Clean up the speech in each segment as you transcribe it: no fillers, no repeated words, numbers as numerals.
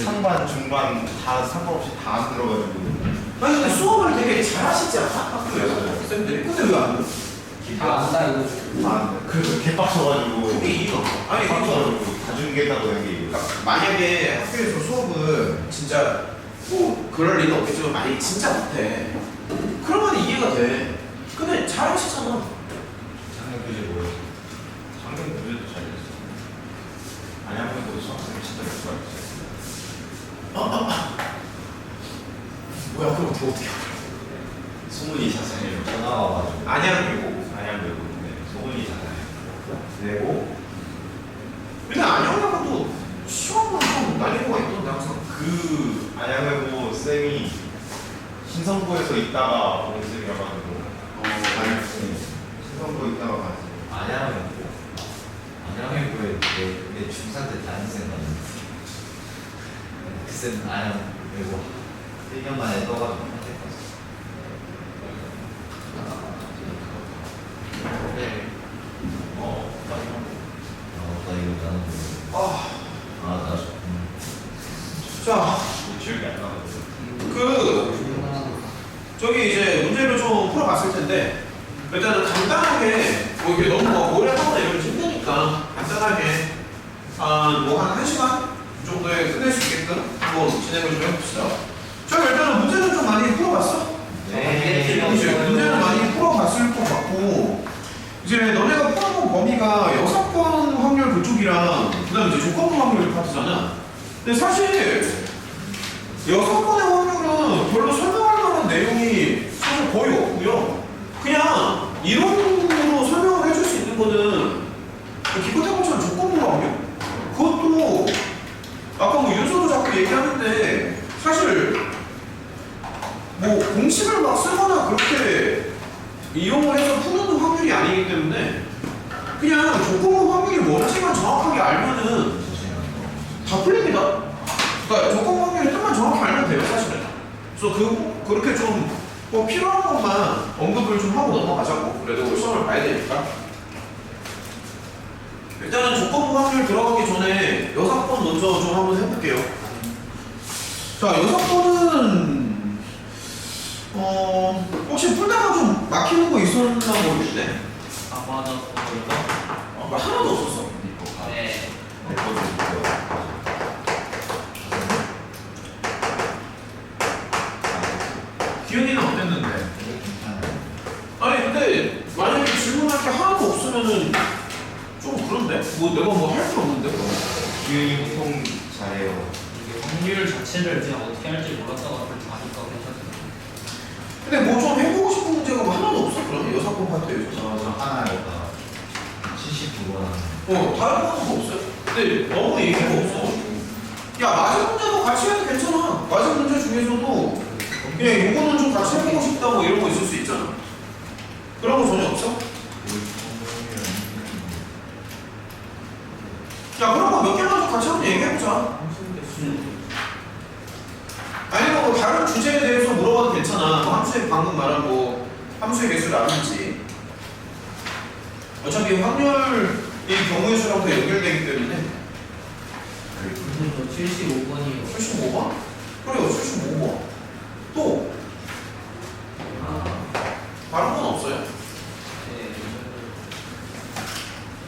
상반, 중반 다 상관없이 다 안 들어가지고. 아니 근데 수업을 되게 잘하시지 않아? 학교에서 쌤들이. 근데 왜 안 돼? 다 안다 이거. 아, 그래서 개빡쳐가지고. 그게 이유가 아니 개빡쳐가지고 다중계다고 여기. 그러니까 만약에 학교에서 수업을 진짜 뭐 그럴 리는 없겠지만 만약에 진짜 못해 그러면 이해가 돼. 근데 잘하시잖아. 작년 교재 뭐예요? 작년 교재도 잘 됐어. 안양고도 수학생이 진짜 못 가르쳤어. 뭐야 그럼 어떻게 알아? 소문이 자산이 전화가 와가지고. 안양외고. 네, 소문이 자산이. 내고. 근데 안양외고도 시험은 좀 난이도가 있던데 항상. 그 안양외고 쌤이 신성고에서 있다가 온 쌤이라가지고. 신성고 있다가 갔어. 안양외고에 내 중3 때 다닌 쌤 봤는데 그 쌤 안양외고 1년 만에 떠가지고 선택했어. 네. 나 이거 나는 나 자, 기억이 안 나거든. 저기 이제 문제를 좀 풀어봤을 텐데 일단은 간단하게 뭐 이게 너무 뭐 오래 하거나 이러면 힘드니까 간단하게 뭐한 1시간 정도에 끝낼 수 있게끔 한번 진행을 좀 해봅시다. 자, 일단은 문제는 좀 많이 풀어봤어? 네. 이제 문제는 많이 풀어봤을 것 같고 이제 너네가 풀어본 범위가 여사건 확률 그쪽이랑 그 다음에 이제 조건부 확률 파트잖아. 근데 사실 여사건의 확률은 별로 설명할 만한 내용이 사실 거의 없고요. 그냥 이론으로 설명을 해줄 수 있는 거는 기껏해봤자 조건부 확률. 그것도 아까 뭐 윤서도 자꾸 얘기하는데 사실 뭐 공식을 막 쓰거나 그렇게 이용을 해서 푸는 확률이 아니기 때문에 그냥 조건부 확률이 뭔지만 정확하게 알면은 다 풀립니다. 그러니까 조건부 확률의 뜻만 정확히 알면 돼요, 사실은. 그래서 그렇게 좀 뭐 필요한 것만 언급을 좀 하고 넘어가자고. 그래도 시험을 봐야 되니까. 일단은 조건부 확률 들어가기 전에 여사건 먼저 좀 한번 해볼게요. 자, 여사건은 혹시 풀다가 좀 막히는 거 있었나 모르겠네. 맞아. 하나도 없었어. 네. 기현이는 어땠는데? 아니 근데 만약에 질문할 게 하나도 없으면은 좀 그런데? 뭐 내가 뭐 할 게 없는데? 기운이 보통 잘해요. 이게 확률 자체를 그냥 어떻게 할지 몰랐다가 좀 아니까 괜찮아요. 근데 뭐 좀 해보고 싶은 문제가 뭐 하나도 없어 그러면 여사건 파트에 저 하나에다가 79번 다른 거는 뭐 없어요? 근데 너무 얘기가 없어. 야 맞은 문제도 같이 해도 괜찮아. 맞은 문제 중에서도 그냥 요거는 좀 같이 해보고 싶다 뭐 이런 거 있을 수 있잖아. 그런 거 전혀 없어? 야 그런 거 몇 개만 좀 같이 한번 얘기해보자. 아니면 뭐 다른 주제에 대해서 물어봐도 괜찮아. 뭐 함수의 방금 말한 뭐 함수의 개수를 아는지. 어차피 확률이 경우의 수랑도 연결되기 때문에. 근데 75번이요. 75번? 그래요, 75번. 또 다른 건 없어요? 네.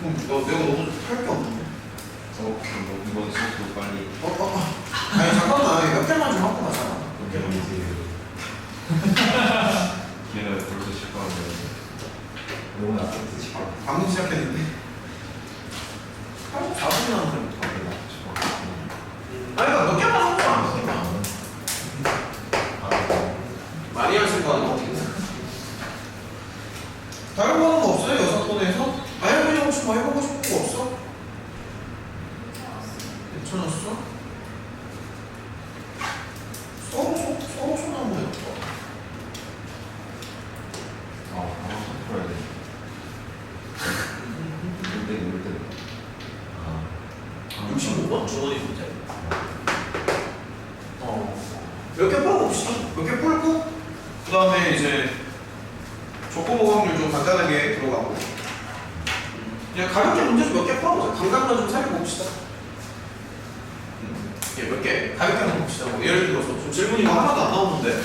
그럼 내가 너무 할 게 없는데. 이번 수업도 빨리. 아니 잠깐만 몇 개만 좀 하고 가자. 몇 개만. 걔는 벌써 실패하는데. 너무 나쁘지 싶어. 방금 시작했는데. 84분이 남았는데. 아니 그러니까 몇 개만 하고 가. 많이 하실 거 아니야? 다른 거 하는 거 없어요? 여사건에서? 아니 그냥 혹시 뭐 해보고 싶은 거 없어? 괜찮았어? 서로서로 한번 해볼까? 바로 풀어야 돼. 놀 때. 65번? 주원이 문제. 몇 개 풀어봅시다. 몇 개 풀고, 그 다음에 이제 조건부 확률 좀 간단하게 들어가고. 그냥 가볍게 문제 좀 몇 개 풀어보자. 감각만 좀 살려봅시다. 몇 개 가볍게 한번 봅시다. 뭐 예를 들어서 좀 질문이 뭐 하나도 안 나오는데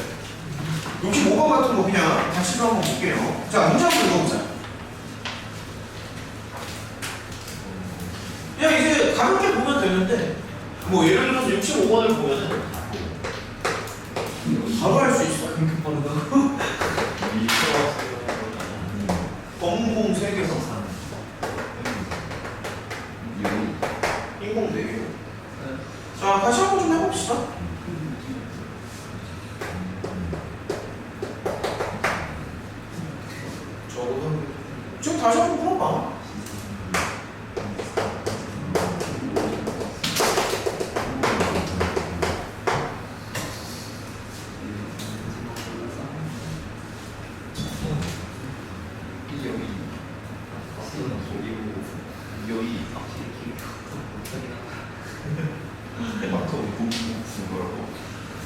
65번 같은 거 그냥 다시 한번 볼게요. 자, 문제 한번 읽어보자. 그냥 이제 가볍게 보면 되는데 뭐 예를 들어서 65번을 보면은 바로 할 수 있어. 그렇게 빠르다고? 검공 3개서 인공 4개. 자, 다시 한번 좀 해봅시다. 저거는 지금 다시 한번 풀어봐.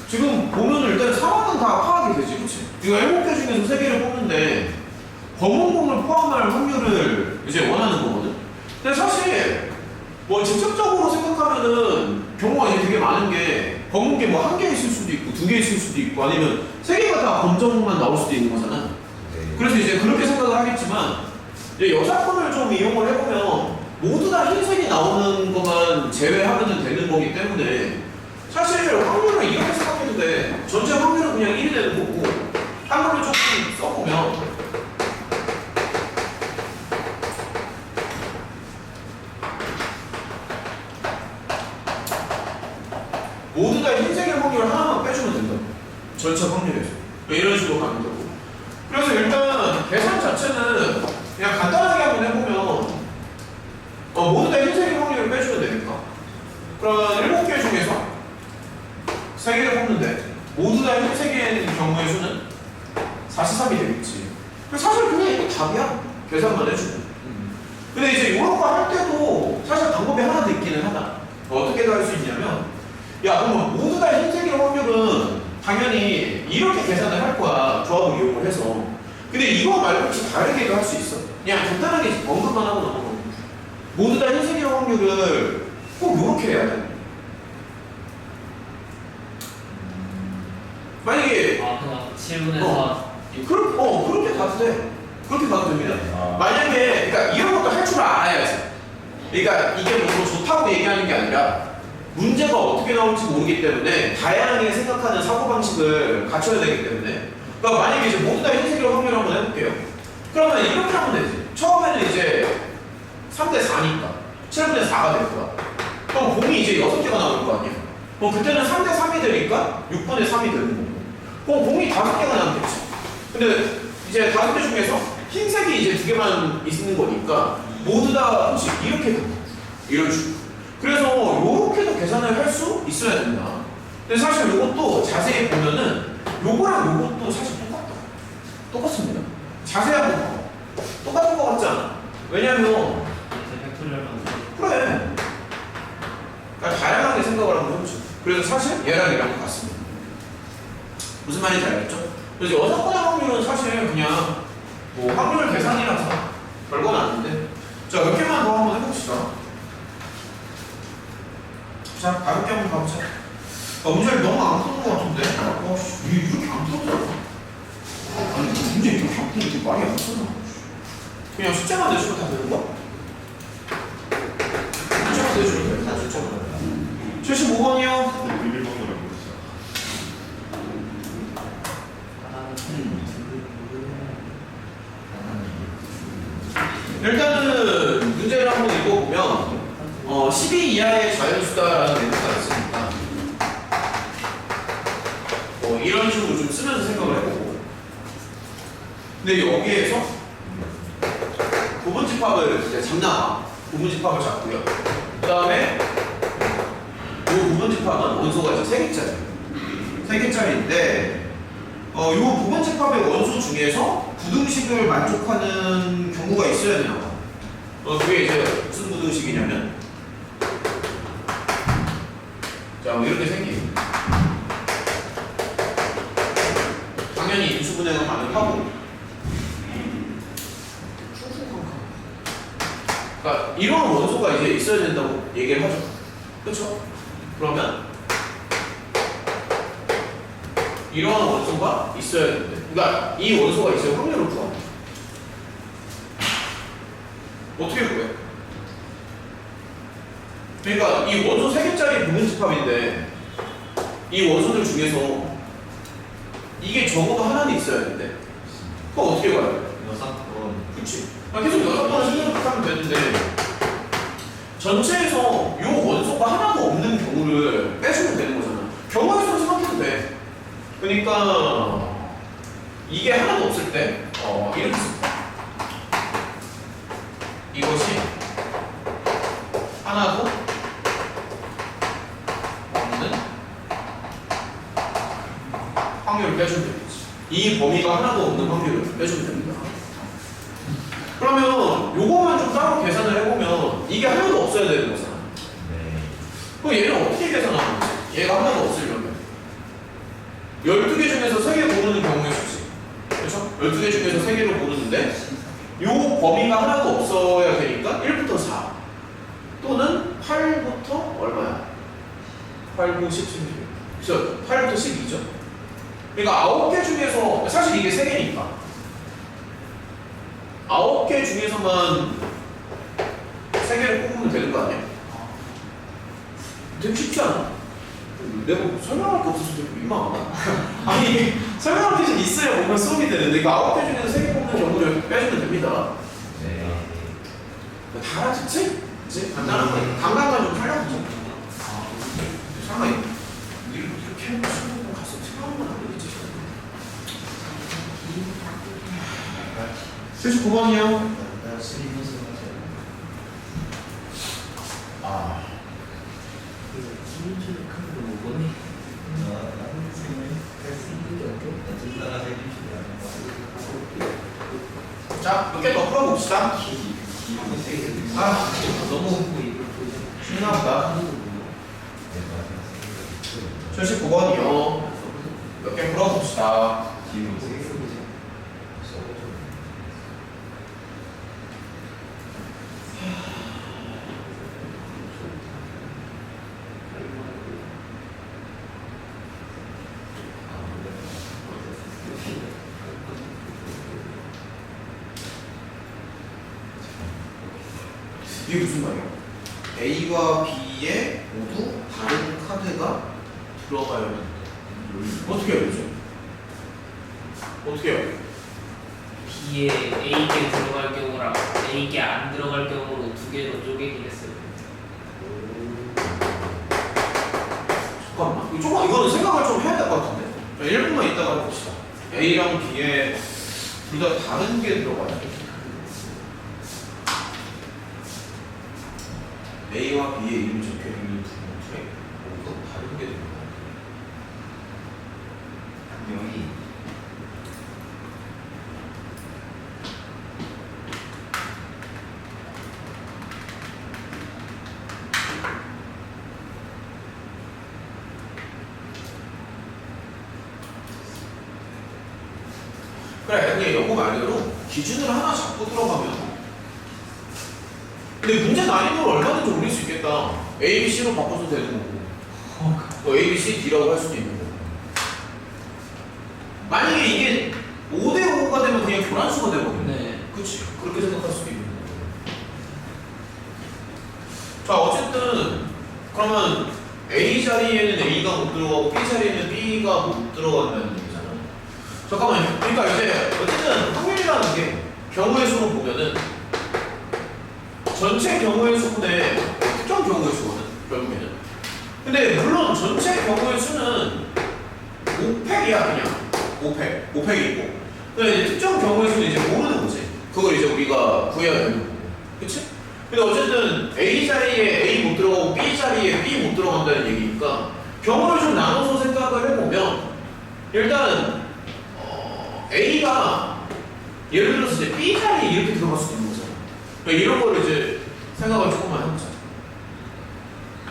지금 보면 일단 상황은 다 파악이 되지, 그치? 이거 7개 중에서 3개를 뽑는데 검은공을 포함할 확률을 이제 원하는 거거든? 근데 사실 뭐 직접적으로 생각하면은 경우가 이제 되게 많은 게 검은게 뭐 1개 있을 수도 있고 2개 있을 수도 있고 아니면 3개가 다 검정만 나올 수도 있는 거잖아. 그래서 이제 그렇게 생각을 하겠지만 이제 여사건을 좀 이용을 해보면 모두 다 흰색이 나오는 것만 제외하면 되는 거기 때문에 사실 확률을 이렇게 생각해도 돼. 전체 확률은 그냥 1이 되는 거고 한글을 조금 써보면 모두 다 흰색의 확률 하나만 빼주면 된다. 전체 확률에서 이런 식으로 가면 되고. 그래서 일단 계산 자체는 그냥 간단하게 한번 해보면 모두 다 흰색의 확률을 빼주면 되니까 그러면 7개 중에서 3개를 뽑는데 모두 다 흰색인 경우의 수는 43이 되겠지. 사실 그냥 이거 답이야. 계산만 해주면. 근데 이제 이런 거 할 때도 사실 방법이 하나 더 있기는 하다. 어떻게 할 수 있냐면 야 그러면 모두 다 흰색일 확률은 당연히 이렇게 계산을 할 거야. 조합을 이용을 해서. 근데 이거 말고 혹시 다르게도 할 수 있어. 그냥 간단하게 언급만 하고 넘어가는 거야. 모두 다 흰색일 확률을 꼭 이렇게 해야 돼. 만약에 그냥 7분의 4 그렇게 가도 돼. 그렇게 가도 됩니다. 만약에 그러니까 이런 것도 할 줄 알아야지. 그러니까 이게 뭐 좋다고 얘기하는 게 아니라 문제가 어떻게 나올지 모르기 때문에 다양하게 생각하는 사고방식을 갖춰야 되기 때문에 그러니까 만약에 이제 모두 다 흰색으로 확률 한번 해볼게요. 그러면 이렇게 하면 되지. 처음에는 이제 3대 4니까 7분의 4가 될 거야. 그럼 공이 이제 6개가 나올 거 아니야. 그럼 그때는 3대 3이 되니까 6분의 3이 되는 거고. 그럼 공이 5개가 남겠지. 근데 이제 5개 중에서 흰색이 이제 2개만 있는 거니까 모두 다 혹시 이렇게 된다. 이런 식으로. 그래서 요렇게도 계산을 할 수 있어야 된다. 근데 사실 요것도 자세히 보면은 요거랑 요것도 사실 똑같다. 똑같습니다. 자세히 한번 봐봐. 똑같은 거 같지 않아? 왜냐면 팩토리얼만 그래. 그러니까 다양하게 생각을 한번 해보죠. 그래서 사실 얘랑 얘랑 같습니다. 무슨 말인지 알겠죠? 그래서 여사건의 확률은 사실 그냥 뭐 확률 계산이라서 별건 아닌데 자 몇 개만 더 한번 해봅시다. 자 가볍게 한번 가보자. 문제를 너무 안 푸는 것 같은데 이렇게 안 풀었잖아. 아니 문제 이렇게 안 푸는 게 말이 안 되잖아. 그냥 숫자만 내주면 다 되는 거야? 숫자만 내주면 돼. 다 숫자만. 75번이요. 일단은 문제를 한번 읽어보면 12 이하의 자연수다라는 멘트가 있으니까 이런 식으로 좀 쓰면서 생각을 해보고 근데 여기에서 부분집합을 이제 잡나봐. 부분집합을 잡고요. 그 다음에 이 부분집합은 원소가 이제 3개짜리 3개짜리인데 이 부분집합의 원소 중에서 부등식을 만족하는 경우가 있어야 되나 봐. 그게 이제 무슨 부등식이냐면 자, 뭐 이렇게 생긴 당연히 인수분해가 가능하고 그러니까 이런 원소가 이제 있어야 된다고 얘기를 하죠. 그렇죠? 그러면 이러한 원소가 있어야 되는데, 그러니까 이 원소가 있어야 확률을 구하는 거야. 어떻게 구해? 그러니까 이 원소 3개짜리 부분집합인데 이 원소들 중에서 이게 적어도 하나는 있어야 되는데 그거 어떻게 봐야 돼? 6번. 그치? 계속 6번을 생각하면 되는데 전체에서 요 원소가 하나도 없는 경우를 빼주면 되는 거잖아. 경우의 수를 생각해도 돼. 그러니까 이게 하나도 없을 때 이렇게 씁니다. 이것이 하나도 없는 확률을 빼주면 되겠지. 이 범위가 하나도 없는 확률을 빼주면 됩니다. 그러면 요거만 좀 따로 계산을 해보면 이게 하나도 없어야 되는 거잖아. 네. 그럼 얘는 어떻게 계산하는 거지? 얘가 하나도 없으려면 12개 중에서 3개 고르는 경우의 수지. 그렇죠? 12개 중에서 3개를 고르는데 요 범위가 하나도 없어야 되니까 1부터 4 또는 8부터 얼마야? 8, 9, 10, 11 그래서 8부터 12죠? 그러니까 9개 중에서 사실 이게 3개니까 9개 중에서만 3개를 뽑으면 되는 거 아니야? 되게 쉽지 않아? 내가 설명할 게 없어서 되게 민망하다. 아니 설명할 게 좀 있어야 뭔가 수업이 되는데 그 9개 중에서 3개 뽑는 경우를 빼주면 됩니다. 네. 다 알아듣지? 그치? 간단한 거 감각만 좀 살려보자. 잠깐만 이렇게 해놓고 수업을 가서 생각하는 건 아니겠지? 79번이요. 아 자, 몇 개 더 풀어봅시다. 아, 너무 신나다. 79번이요. 몇 개 풀어봅시다. 이게 무슨 말이야? A와 B에 모두 다른 카드가 들어가야 되는데 어떻게 해야 되죠? 어떻게 해야 돼? B에 A개 들어갈 경우랑 A개 안 들어갈 경우로 2개로 쪼개기겠어요. 잠깐만 이거는 생각을 좀 해야 될 것 같은데 1분만 있다가 해봅시다. A랑 B에 둘 다 다른 게 들어가야 돼. A와 B의 이름이 적혀있는 부분 중에 모두 다른 게 들어가야 돼. 분명히 그래, 근데 영어 말대로 기준을 하나 잡고 들어가면 근데 문제 난이도를 얼마든지 올릴 수 있겠다. A, B, C로 바꿔도 되는 거고 또 A, B, C, D라고 할 수도 있는 거고 만약에 이게 5대5가 되면 그냥 교란수가 되거든. 네. 그치? 그렇게 생각할 수도 있는 거고 자 어쨌든 그러면 A 자리에는 A가 못 들어가고 B 자리에는 B가 못 들어간다는 얘기잖아. 잠깐만요. 그러니까 이제 어쨌든 확률이라는 게 경우의 수로 보면은 전체 경우의 수분의 특정 경우의 수거든 결국에는. 근데 물론 전체 경우의 수는 5팩이야 그냥 5팩이 있고. 근데 이제 특정 경우의 수는 이제 모르는 거지. 그걸 이제 우리가 구해야 되는 거고. 그치? 근데 어쨌든 A 자리에 A 못 들어가고 B 자리에 B 못 들어간다는 얘기니까 경우를 좀 나눠서 생각을 해보면 일단 A가 예를 들어서 이제 B 자리에 이렇게 들어갈 수도 있는 거잖아. 그러니까 이런 거를 이제 생각을 조금만 해보자.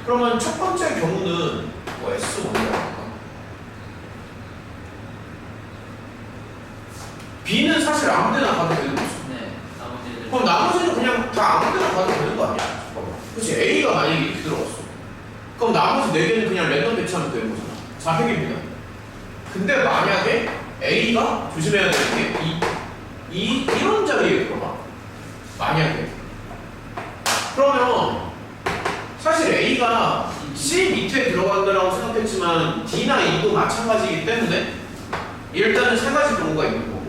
그러면 첫 번째 경우는 뭐 S1이라고 할까? B는 사실 아무 데나 가도 되는 거지. 네. 나머지는 그럼 나머지는 그냥 다 아무 데나 가도 되는 거 아니야? 잠깐만. 그치? A가 만약에 이렇게 들어갔어. 그럼 나머지 4개는 그냥 랜덤 배치하면 되는 거잖아. 4획입니다. 근데 만약에 A가 조심해야 되는 게 이런 자리에 들어가. 만약에. 그러면 사실 A가 C 밑에 들어간다라고 생각했지만 D나 E도 마찬가지이기 때문에 일단은 세 가지 경우가 있는 거고.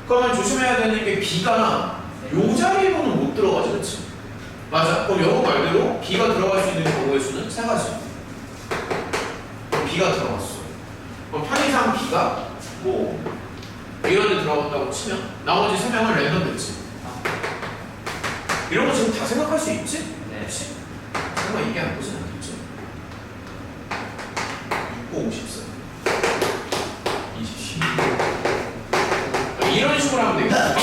그러면 조심해야 되는 게 B가 요 자리로는 못 들어가지, 그렇지? 맞아. 그럼 여거 말대로 B가 들어갈 수 있는 경우의 수는 세 가지. B가 들어갔어. 그럼 편의상 B가 뭐 이런 데 들어갔다고 치면 나머지 세 명은 랜덤 됐지. 이런 거 지금 다 생각할 수 있지? 네. 그렇지? 설마 이게 안 보진 않겠지? 6, 5, 54 20, 12 이런 식으로 하면 되겠다.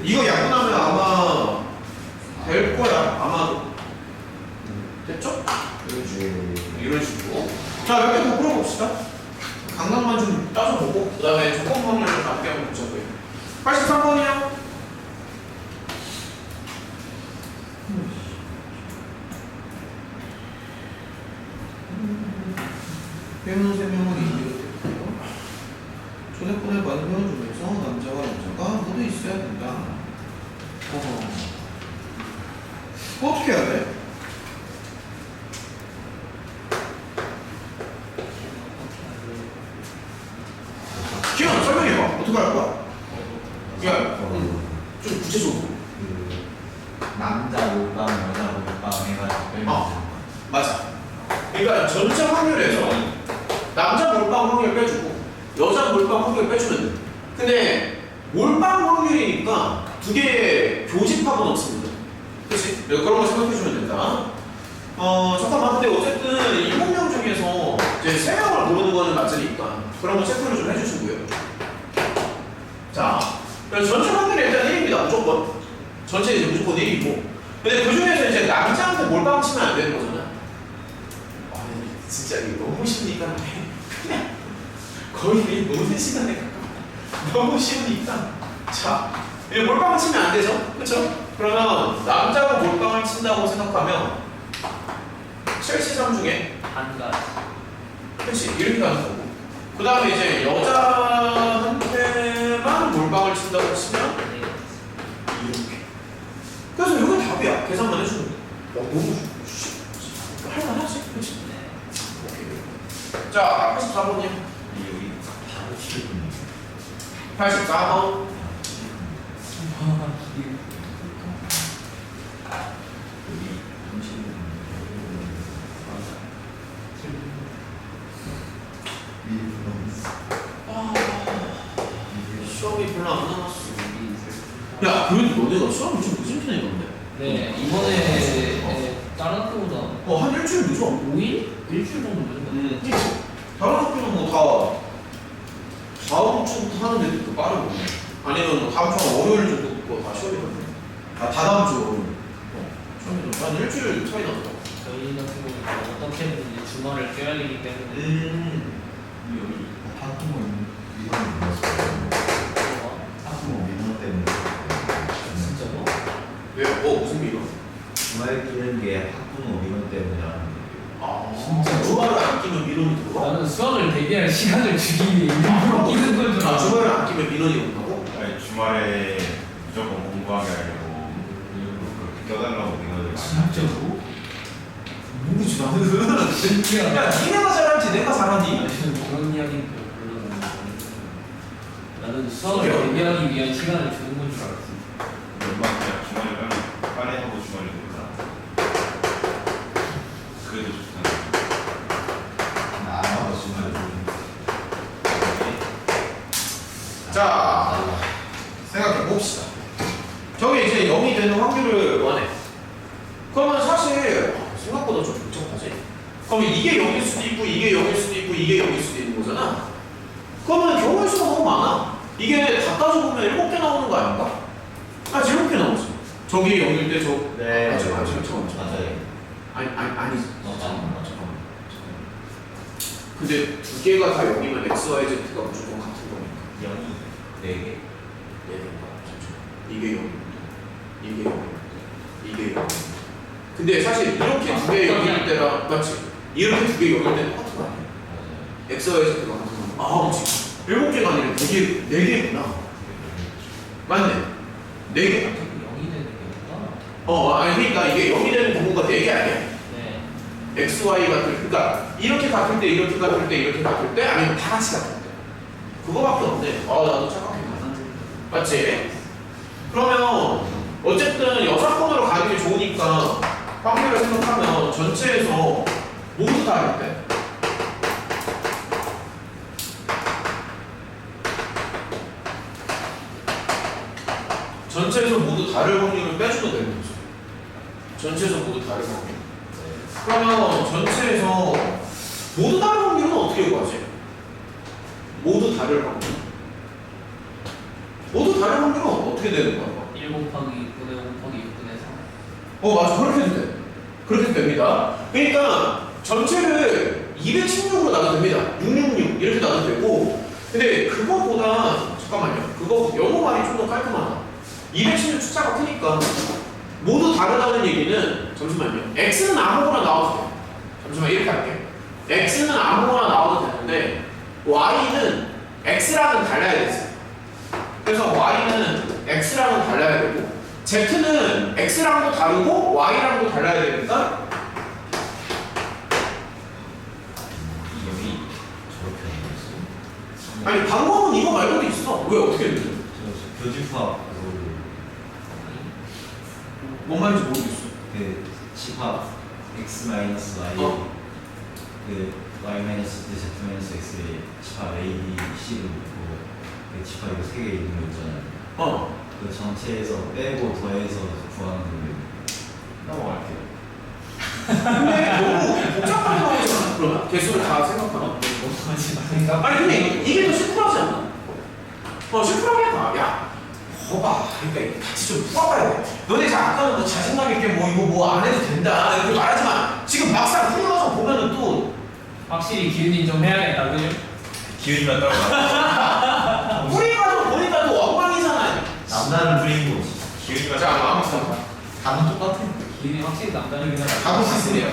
이거 약분하면 아마 될 거야. 아마도. 됐죠? 이런 식으로. 자, 몇 개 더 풀어봅시다. 강남만 좀 따져보고, 그 다음에 조건 확률을 좀 낮게 한번 보자고요. 83번이요. 회원 3명은 이기로 됐고요. 초대권을 받은 회원 중에서 남자가 모두 있어야 된다. 어떻게 해야 돼? 기현 설명해봐. 어떻게 할 거야? 야, 좀 구체적으로. 남자 몰빵, 여자 몰빵 해가지고 빼면 맞아. 그러니까 전체 확률에서 남자 몰빵 확률 빼주고 여자 몰빵 확률 빼주면 돼. 근데 몰빵 확률이니까 두 개의 교집합은 없습니다. 그렇지? 그런 거 생각해주면 된다. 잠깐만. 근데 어쨌든 7명 중에서 이제 3명을 고르는 거는 맞으니까 그런 거 체크를 좀 해주시고요. 자, 전체 확률이 일단 1입니다. 무조건. 전체 이제 무조건 1이고. 근데 그 중에서 이제 남자한테 몰빵 치면 안 되는 거잖아. 진짜 이거 너무 쉬우니까 그냥 거의 노는 시간에 가까워. 너무 쉬우니까. 자, 이제 몰빵을 치면 안 되죠? 그쵸? 그러면 남자가 몰빵을 친다고 생각하면 73 중에 한 가지. 그치, 이렇게 가는 거고. 그 다음에 이제 여자한테만 몰빵을 친다고 치면 이렇게. 그래서 이건 답이야. 계산만 해주면 돼. 너무 할만하지? 그치? 오케이. 자, 84번이요. 여기 바로 치료군요. 84번. 시험이 별로 안 남았어. 야, 그래도 너네가 시험이 좀 늦은 편이던데? 네, 이번에 다른 학교보다 한 일주일 늦어. 5일? 일주일 정도 늦은 것 같아요. 다른 학교는 뭐 다 다음 주부터 하는 애들 그 빠르고 아니면 뭐 다음 주 월요일 정도 다 시험이거든. 다 다음 주 월요일. 시험이 한 일주일 차이 나더라고. 저희 같은 경우는 어떻게든 이제 주말을 껴야 되기 때문에 여기 학부모 민원 있었어요. 학부모 민원 때문에 진짜로? 왜요? 무슨 민원? 주말 끼는 게 학부모 민원 때문이라는 아, 진짜로? 주말을 안 끼면 민원이 들어와? 나는 수학을 대비할 시간을 주기 위해 일부러 끼는 걸 줄 아, 알았어. 주말을 안 끼면 민원이 온다고? 아니 주말에 무조건 공부하게 하려고 그렇게 껴달라고 민원을 많이 하죠. 진짜로? 모르지 나는. 신기하다. 야, 니네가 잘하지 내가 잘하니? 그런 이야기는 별로 나는 수학을 신기하다. 대비하기 위한 시간을 주는 건 줄 알았어. 엄마 그냥 주말에 빨리 하고 주말에 놀라. 그래도 좋다. 나아가 주말 자, 생각해 봅시다. 저게 이제 0이 되는 확률을 원해. 그러면 사실 생각보다 좀 복잡하지? 그러면 이게 0일 수도 있고 이게 0일 수도 있고 이게 0일 수도 있는 거잖아. 그러면 경우의 수가 너무 많아. 이게 다 따져보면 7개 나오는 거 아닌가? 아, 7개 나오지. 저기 0일 때 저... 네. 맞아. 맞아요. 아니. 잠깐만. 근데 두 개가 다 0이면 x, y, z가 무조건 같은 거니까. 0이 4개. 이게 0. 이게 0. 이게 0. 근데 사실 이렇게 두 개의 0일 때랑 맞지? 이렇게 두 개 연결되는 똑같은 거 아니야? x와 z가 같은 거. 아, 그렇지. 7개가 아니라 4개구나. 맞네. 4개. 0이 되는 게구나. 아니 그러니까 이게 0이 되는 부분가 4개 아니야? 네. x, y 같을 때, 그러니까 이렇게 같을 때, 이렇게 같을 때, 이렇게 같을 때, 아니면 다 같이 같을 때. 그거밖에 없네. 나도 착각했네. 맞지? 그러면 어쨌든 여사건으로 가는 게 좋으니까 확률을 생각하면 전체에서 모두 다를 때 전체에서 모두 다를 확률을 빼주면 되는 거죠. 전체에서 모두 다를 확률. 그러면 전체에서 모두 다른 확률은 어떻게 구하지? 모두 다를 확률. 모두 다른 확률은 어떻게 되는 거야? 1 곱하기 6분의 5 곱하기 6분의 3. 맞아. 그렇게 해도 돼. 그렇게 해도 됩니다. 그러니까 전체를 216으로 나눠도 됩니다. 666 이렇게 나눠도 되고, 근데 그거보다 잠깐만요. 그거 영어 말이 좀 더 깔끔하다. 216 숫자가 크니까 모두 다르다는 얘기는 잠시만요. x는 아무거나 나와도 돼. 잠시만 이렇게 할게. x는 아무거나 나와도 되는데 y는 x랑은 달라야 되지. 그래서 y는 x랑은 달라야 되고 z는 x랑도 다르고 y랑도 달라야 되니까 여기 저렇게 하는 거였어요? 아니 방법은 이거 말고도 있어. 왜 어떻게 되지? 저 교집합 뭔 말인지 모르겠어. 그 집합 x 마이너스 y 그 y 마이너스 z 마이너스 x의 집합 a, b, c로 있고 그 집합 이거 3개 있는 거 있잖아요. 그 전체에서 빼고 더해서 구하는 거예요. 넘어갈게요. 근데 너무 복잡하게 나오지 않아? 그러면 개수를 다 생각하면 아니 근데 이게 더 심플하지 않나? 심플하게 가. 야 봐봐. 그러니까 같이 좀 풀어봐야 돼. 너네 아까는 뭐 자신감 있게 뭐 이거 뭐 안 해도 된다 이렇게 말하지만 지금 막상 풀어서 보면은 또 확실히 기운이 좀 해야겠다, 그죠? 기운이만 따라가. 뿌리가서 보니까 또 엉망이잖아요. 남다른 브레인고 기운이만 자, 따라가. 아무튼 답은 똑같아. 기운이 확실히 남다르긴 하다. 가볼 수 있으네요.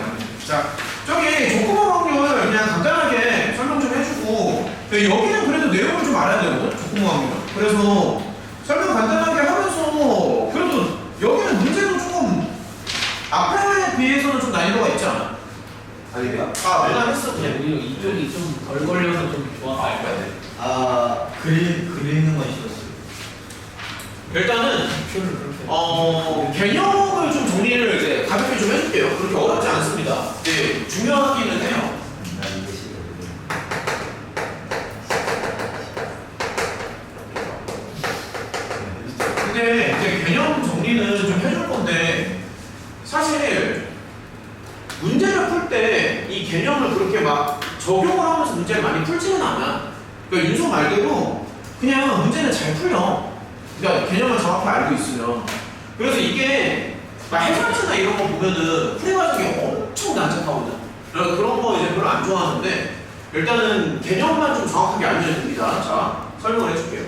자, 저기 조건부 확률 그냥 간단하게 설명 좀 해주고 여기는 그래도 내용을 좀 알아야 되거든. 조건부 확률. 그래서 설명 간단하게 하면서 그래도 여기는 문제도 조금 앞에 비해서는 좀 난이도가 있지 않아? 아니면 무난했어 그냥. 오히려 이쪽이 좀 덜 걸려서 좀 좋아. 그리는 건 싫었어요. 일단은 표를 그렇게. 개념을 좀 정리를 이제 가볍게 좀 해줄게요. 그렇게 어렵지 않습니다. 네, 중요하기는 해요. 난 이게 싫어. 근데 이제 개념 정리는 좀 해줄 건데 사실 문제를 풀 때 이 개념을 그렇게 막 적용을 하면서 문제를 많이 풀지는 않아. 그러니까 윤수 말대로 그냥 문제는 잘 풀려. 그러니까 개념을 정확히 알고 있으면. 그래서 이게 막 해설지나 이런 거 보면은 풀이 과정이 엄청 난잡하거든. 그런 거 이제 별로 안 좋아하는데 일단은 개념만 좀 정확하게 알면 됩니다. 자, 설명을 해줄게요.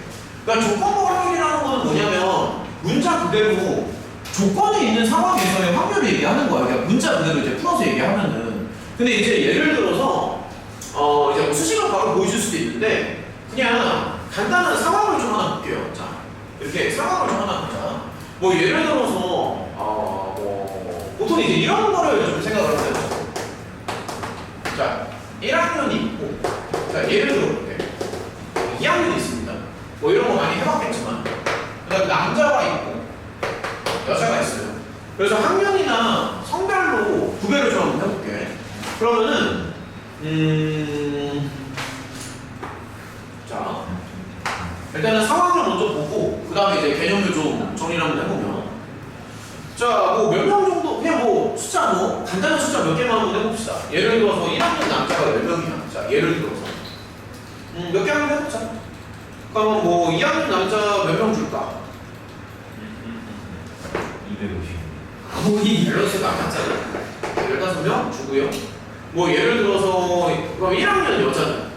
그러니까 조건부 확률이라는 거는 뭐냐면 문자 그대로 조건이 있는 상황에서의 확률을 얘기하는 거야. 그러니까 문자 그대로 이제 풀어서 얘기하면은. 근데 이제 예를 들어서 이제 뭐 수식을 바로 보여줄 수도 있는데 그냥 간단한 상황을 좀 하나 볼게요. 자, 이렇게 상황을 좀 하나 보자. 뭐 예를 들어서 뭐 보통 이제 이런 거를 좀 생각을 하세요. 자, 1학년이 있고, 자 예를 들어볼게. 2학년이 있습니다. 뭐 이런 거 많이 해봤겠지만, 그다음 남자가 있고 여자가 있어요. 그래서 학년이나 성별로 구별을 좀 한번 해볼게. 그러면은 자 일단은 상황을 먼저 보고 그 다음에 이제 개념을 좀 정리를 한번 해보면 자 뭐 몇 명 정도 그냥 뭐 숫자 뭐 간단한 숫자 몇 개만 한번 해봅시다. 예를 들어서 1학년 남자가 몇 명이야. 자 예를 들어서 몇 개 한번 해보자. 그러면 뭐 2학년 남자 몇 명 줄까? 250. 거의 밸런스가 안 맞잖아. 15명 주고요. 뭐 예를 들어서 그럼 1학년 여자는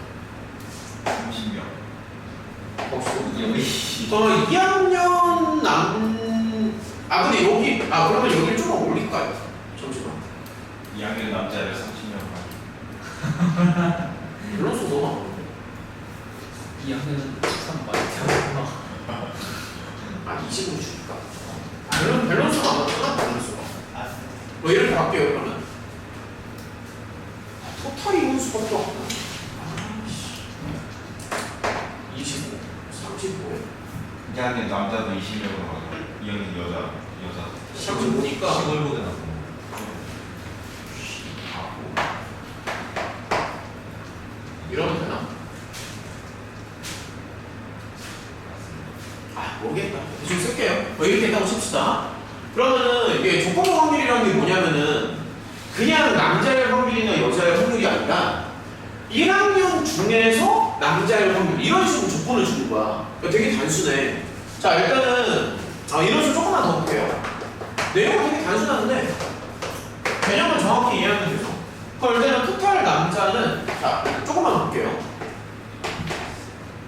30명. 여기 2학년 근데 여기 그러면 여기 조금 올릴까요? 잠시만. 2학년 남자를 30명. 밸런스 너무 안 맞는데? 2학년은 참 많이 태웠구나. 아 20으로 줄까? 밸런스가 안 맞잖아 밸런스가. 뭐 이렇게 할게요 그러면. 토탈 이분 수밖에 없나? 25, 35. 2학년 남자도 20명으로 가고 2학년 여자 35니까 시골보다 낫고. 이러면 되나? 아 모르겠다. 대충 쓸게요. 뭐 이렇게 했다고 칩시다. 그러면은 이게 조건부 확률이라는 게 뭐냐면은 그냥 남자의 확률이나 여자의 확률이 아니라 1학년 중에서 남자의 확률 이런 식으로 조건을 주는 거야. 그러니까 되게 단순해. 자 일단은 이런 식으로 조금만 더 볼게요. 내용은 되게 단순한데 개념을 정확히 이해하면 돼서. 그럼 일단은 토탈 남자는 자 조금만 볼게요.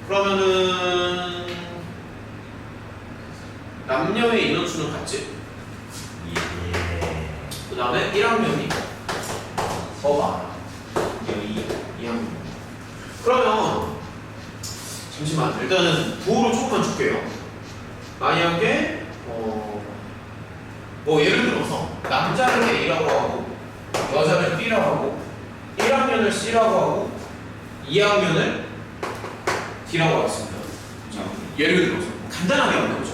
그러면은 남녀의 인원수는 같지? 예. 그 다음에 1학년이 더 많아. 2학년. 그러면 잠시만 일단은 부호를 조금만 줄게요. 만약에 뭐 예를 들어서 남자를 A라고 하고 여자를 B라고 하고 1학년을 C라고 하고 2학년을 D라고 하겠습니다. 자, 예를 들어서 간단하게 하는 거죠.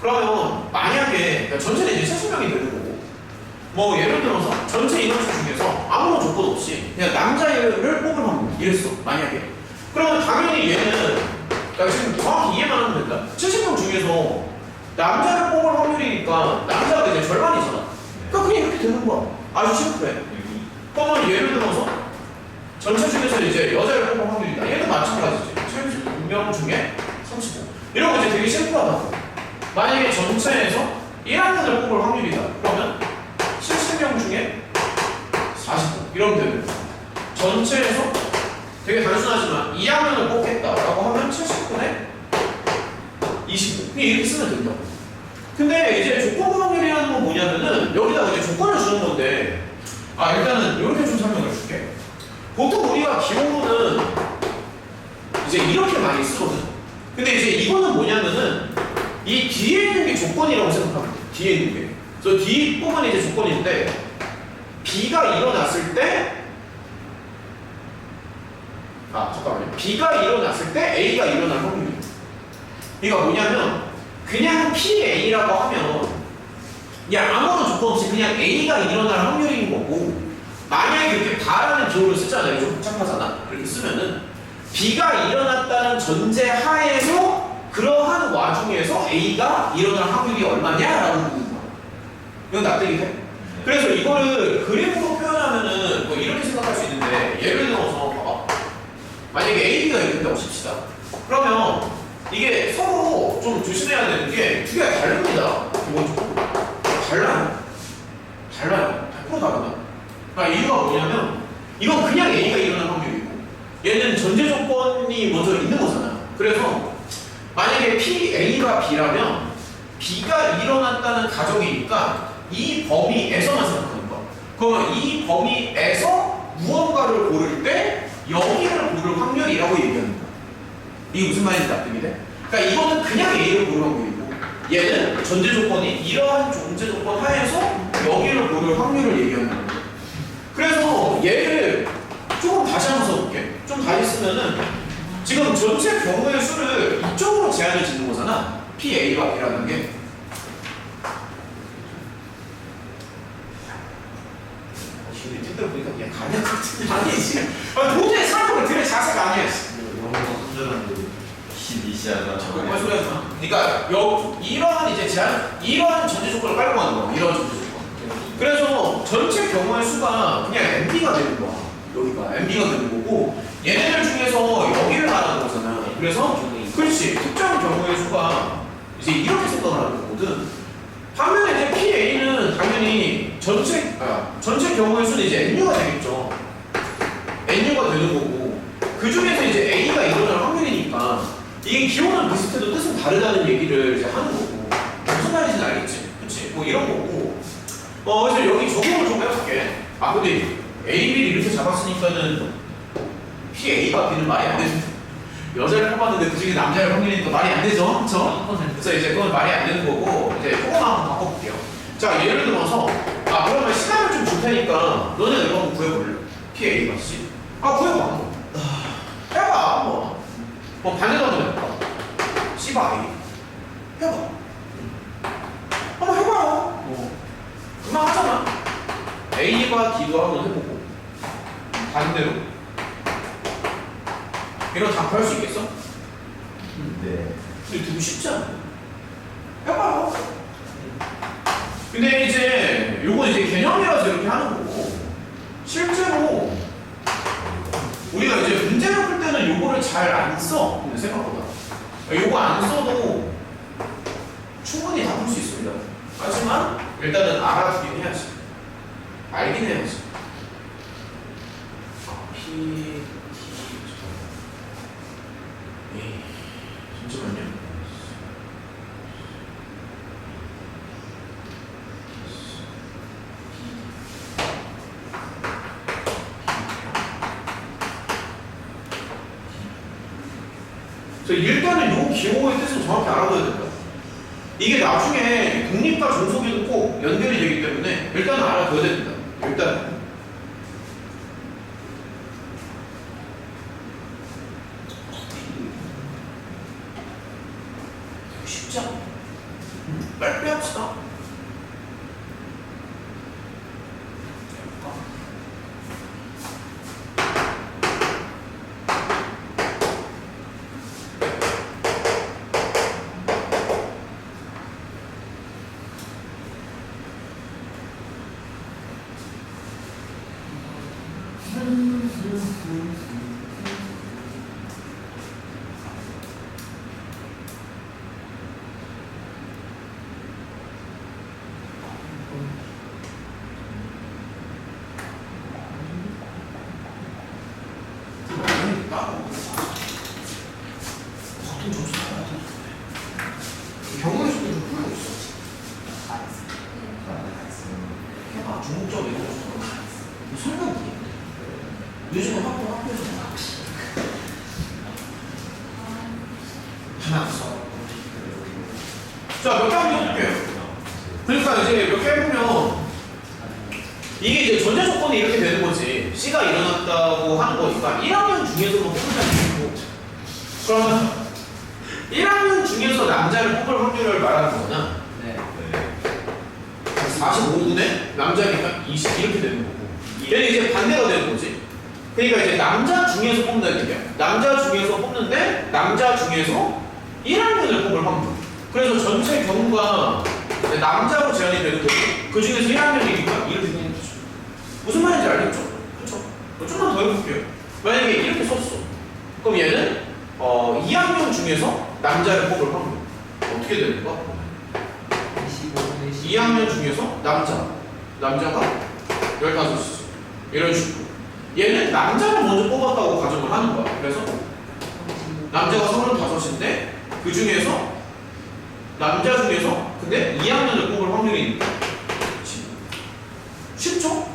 그러면 만약에 그러니까 전체는 이제 70명이 되는 거고 뭐 예를 들어서 전체 인원수 중에서 아무런 조건 없이 그냥 남자를 뽑으면 이랬어 만약에 그러면 당연히 얘는 그러니까 지금 정확히 이해만 하면 된다. 70명 중에서 남자를 뽑을 확률이니까 남자가 이제 절반이잖아. 그러니까 그냥 이렇게 되는 거야. 아주 심플해. 그러면 예를 들어서 전체 중에서 이제 여자를 뽑을 확률이다. 얘도 마찬가지지. 76명 중에 35. 이런 거 이제 되게 심플하다고. 만약에 전체에서 1학년을 뽑을 확률이다. 그러면 70명 중에 49. 이러면 되는 거야. 전체에서 되게 단순하지만 2학년을 뽑겠다라고 하면 79대 25. 이렇게 쓰면 된다. 근데 이제 조건부 확률이라는 건 뭐냐면은 여기다가 이제 조건을 주는 건데 일단은 이렇게 좀 설명을 줄게. 보통 우리가 기본으로는 이제 이렇게 많이 쓰거든. 근데 이제 이거는 뭐냐면은 이 뒤에 있는 게 조건이라고 생각하면 돼. 뒤에 있는 게. 그래서 뒷부분이 이제 조건인데 B가 일어났을 때 잠깐만요. B가 일어났을 때 A가 일어날 확률이에요. 이거 뭐냐면 그냥 PA라고 하면 그냥 아무런 조건 없이 그냥 A가 일어날 확률인 거고 만약에 이렇게 바라는 기호를 쓰잖아요. 좀 복잡하잖아. 이렇게 쓰면은 B가 일어났다는 전제 하에서 그러한 와중에서 A가 일어날 확률이 얼마냐라고 묻는 거야. 이건 납득이 돼? 그래서 이거를 그림으로 표현하면은 뭐 이렇게 생각할 수 있는데 예를 들어서 봐봐. 만약에 A, B가 이렇게 된다고 칩시다. 그러면 이게 서로 좀 조심해야 되는 게 두 개가 다릅니다. 기본적으로. 달라요. 100% 다르다. 그러니까 이유가 뭐냐면 이건 그냥 A가 일어날 확률이고 얘는 전제 조건이 먼저 있는 거잖아. 그래서 만약에 PA가 B라면 B가 일어났다는 가정이니까 이 범위에서만 생각하는 거야. 그러면 이 범위에서 무언가를 고를 때 여기를 고를 확률이라고 얘기하는 거야. 이게 무슨 말인지 납득이 돼? 그러니까 이거는 그냥 A를 고를 확률이고 얘는 전제 조건이 이러한 전제 조건 하에서 여기를 고를 확률을 얘기하는 거야. 그래서 얘를 조금 다시 한번 써볼게. 좀 다시 쓰면은 지금 전체 경우의 수를 이쪽으로 제한을 짓는 거잖아. PA가 B라는 게. 근데 댓글 보니까 얘 가냐 같은 아니지. 도저히 설명을 들을 자세가 아니야. 손절하는데 12시하다. 정말 소리 하지 마. 그러니까 이러한 이제 제한, 이러한 전제 조건을 깔고 가는 거야. 이러한 전제 조건. 그래서 전체 경우의 수가 그냥 MB가 되는 거야. 여기가 MB가 되는 거고 얘네들 중에서 여기를 말하는 거잖아. 그래서 그렇지. 특정 경우의 수가 이제 이렇게 생각을 하는 거거든. 반면에 이제 PA는 당연히 전체 경우의 수는 이제 NU가 되겠죠. NU가 되는 거고 그 중에서 이제 A가 일어날 확률이니까 이게 기호는 비슷해도 뜻은 다르다는 얘기를 이제 하는 거고 무슨 말인지 알겠지? 그렇지? 뭐 이런 거고 그래서 여기 적용을 좀 해볼게. 근데 A, B를 이렇게 잡았으니까는 PA가 B는 말이 안 되죠. 여자를 뽑았는데 그 중에 남자를 확률이니까 말이 안 되죠. 그쵸? 그래서 이제 그건 말이 안 되는 거고, 이제 조금만 한번 바꿔볼게요. 자, 예를 들어서, 그러면 시간을 좀 줄 테니까, 너네 이거 한번 구해볼래? PA가 C. 구해봐, 한번. 해봐, 한번. 반대로 한번 해볼까? C바 A. 해봐. 한번 해봐요. 금방 하잖아. A와 D도 한번 해보고. 반대로. 이런 답 할 수 있겠어? 네. 근데 되게 쉽지 않아. 해봐요. 근데 이제 요건 이제 개념이라서 이렇게 하는 거고, 실제로 우리가 이제 문제를 풀 때는 요거를 잘 안 써. 근데 생각보다 요거 안 써도 충분히 다 풀 수 있습니다. 하지만 일단은 알아두긴 해야지. 알긴 해야지. P, T, 잠시만요. 일단은 요 기호의 뜻은 정확히 알아둬야 된다. 이게 나중에 독립과 종속에도 꼭 연결이 되기 때문에 일단은 알아둬야 됩니다. 일단 쉽지 않아. 빨리 합시다. 경우의 수도 좀 풀고 있어. 해봐. 중국적 이거 설명 뭐야? 요즘에 학교에서 하나 써. 자, 몇 개 한번 해볼게요. 그러니까 이제 몇 개 해보면 이게 이제 전제 조건이 이렇게 되는 거지. C가 일어났다고 하는 거니까 1학년 중에서도 뽑는다는 거고. 그러면 1학년 중에서 남자를 뽑을 확률을 말하는 거잖아. 네. 45분에 남자니까 20 이렇게 되는 거고. 얘는 이제 반대가 되는 거지. 그러니까 이제 남자 중에서 뽑는다는 얘기야. 남자 중에서 뽑는데 남자 중에서 1학년을 뽑을 확률. 그래서 전체 경우가 남자로 제한이 되는 거고 그 중에서 1학년이니까 이렇게 되는 거죠. 무슨 말인지 알겠죠? 그렇죠? 좀만 더 해볼게요. 만약에 이렇게 썼어. 그럼 얘는 2학년 중에서 남자를 뽑을 확률 어떻게 되는 거야? 2학년 중에서 남자가 15시 이런 식으로 얘는 남자를 먼저 뽑았다고 가정을 하는 거야. 그래서 남자가 35인데 그 중에서 남자 중에서 근데 2학년을 뽑을 확률이 쉽죠?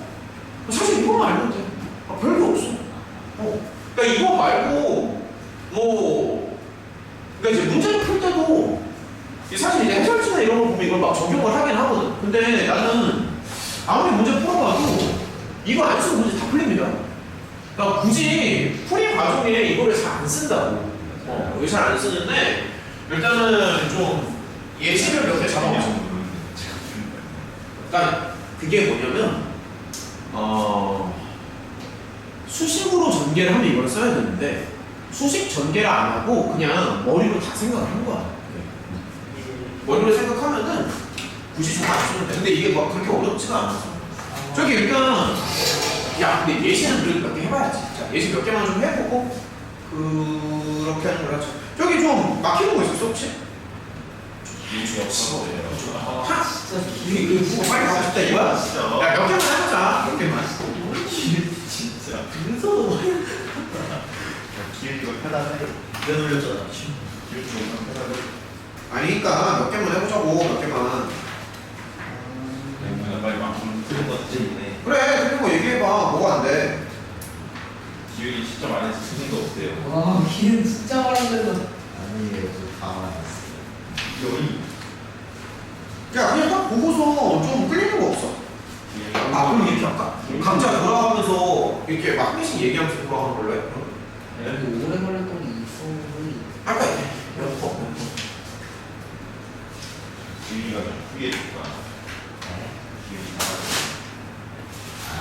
사실 이거만 알면 돼. 별거 없어. 그러니까 이거 말고 그러니까 이제 문제를 풀 때도 사실 이제 해설지나 이런 걸 보면 이걸 막 적용을 하긴 하거든. 근데 나는 아무리 문제 풀어봐도 이거 안 쓰고 문제 다 풀립니다. 그러니까 굳이 풀이 과정에 이거를 잘 안 쓴다고. 왜 잘 안 쓰는데 일단은 좀 예시를 몇 개 잡아보자. 그러니까 그게 뭐냐면 수식으로 전개를 하면 이걸 써야 되는데 수식 전개를 안 하고 그냥 머리로 다 생각을 한 거야. 머리로 생각하면은 굳이 저거 안 쓰면 돼. 근데 이게 막 그렇게 어렵지가 않아서. 저기 일단 근데 예시는 그래도 몇 개 해봐야지. 자, 예시 몇 개만 좀 해보고 그렇게 하는 걸 하죠. 저기 좀 막히는 거 있었어 혹시? 이거 누구 빨리 가고 싶다 이거야? 야, 몇 개만 해보자. 몇 개만. 진짜 근서도 길 이거 편하네. 왜 놀렸잖아. 길 좀 편하네. 아니니까 몇 개만 해보자고. 몇 개만. 빨리 막 그런 거 진짜 있네. 그래 그리고 얘기해봐. 뭐가 안 돼? 기운이 진짜 많이 쓰는 거 없대요. 와 기는 진짜 많은데도. 아니에요. 저다 맞았어요. 여기 야 그냥 딱 보고서 좀 끌리는 거 없어? 아 그럼 이렇게 할까? 각자 돌아가면서 이렇게 막 한 개씩 얘기하면서 돌아가는 걸로 해? 오래 걸렸던 게 있어. 아까 이런 거. 기운이가 좀 크게 줄 거야. 기운이 나가지고. 아.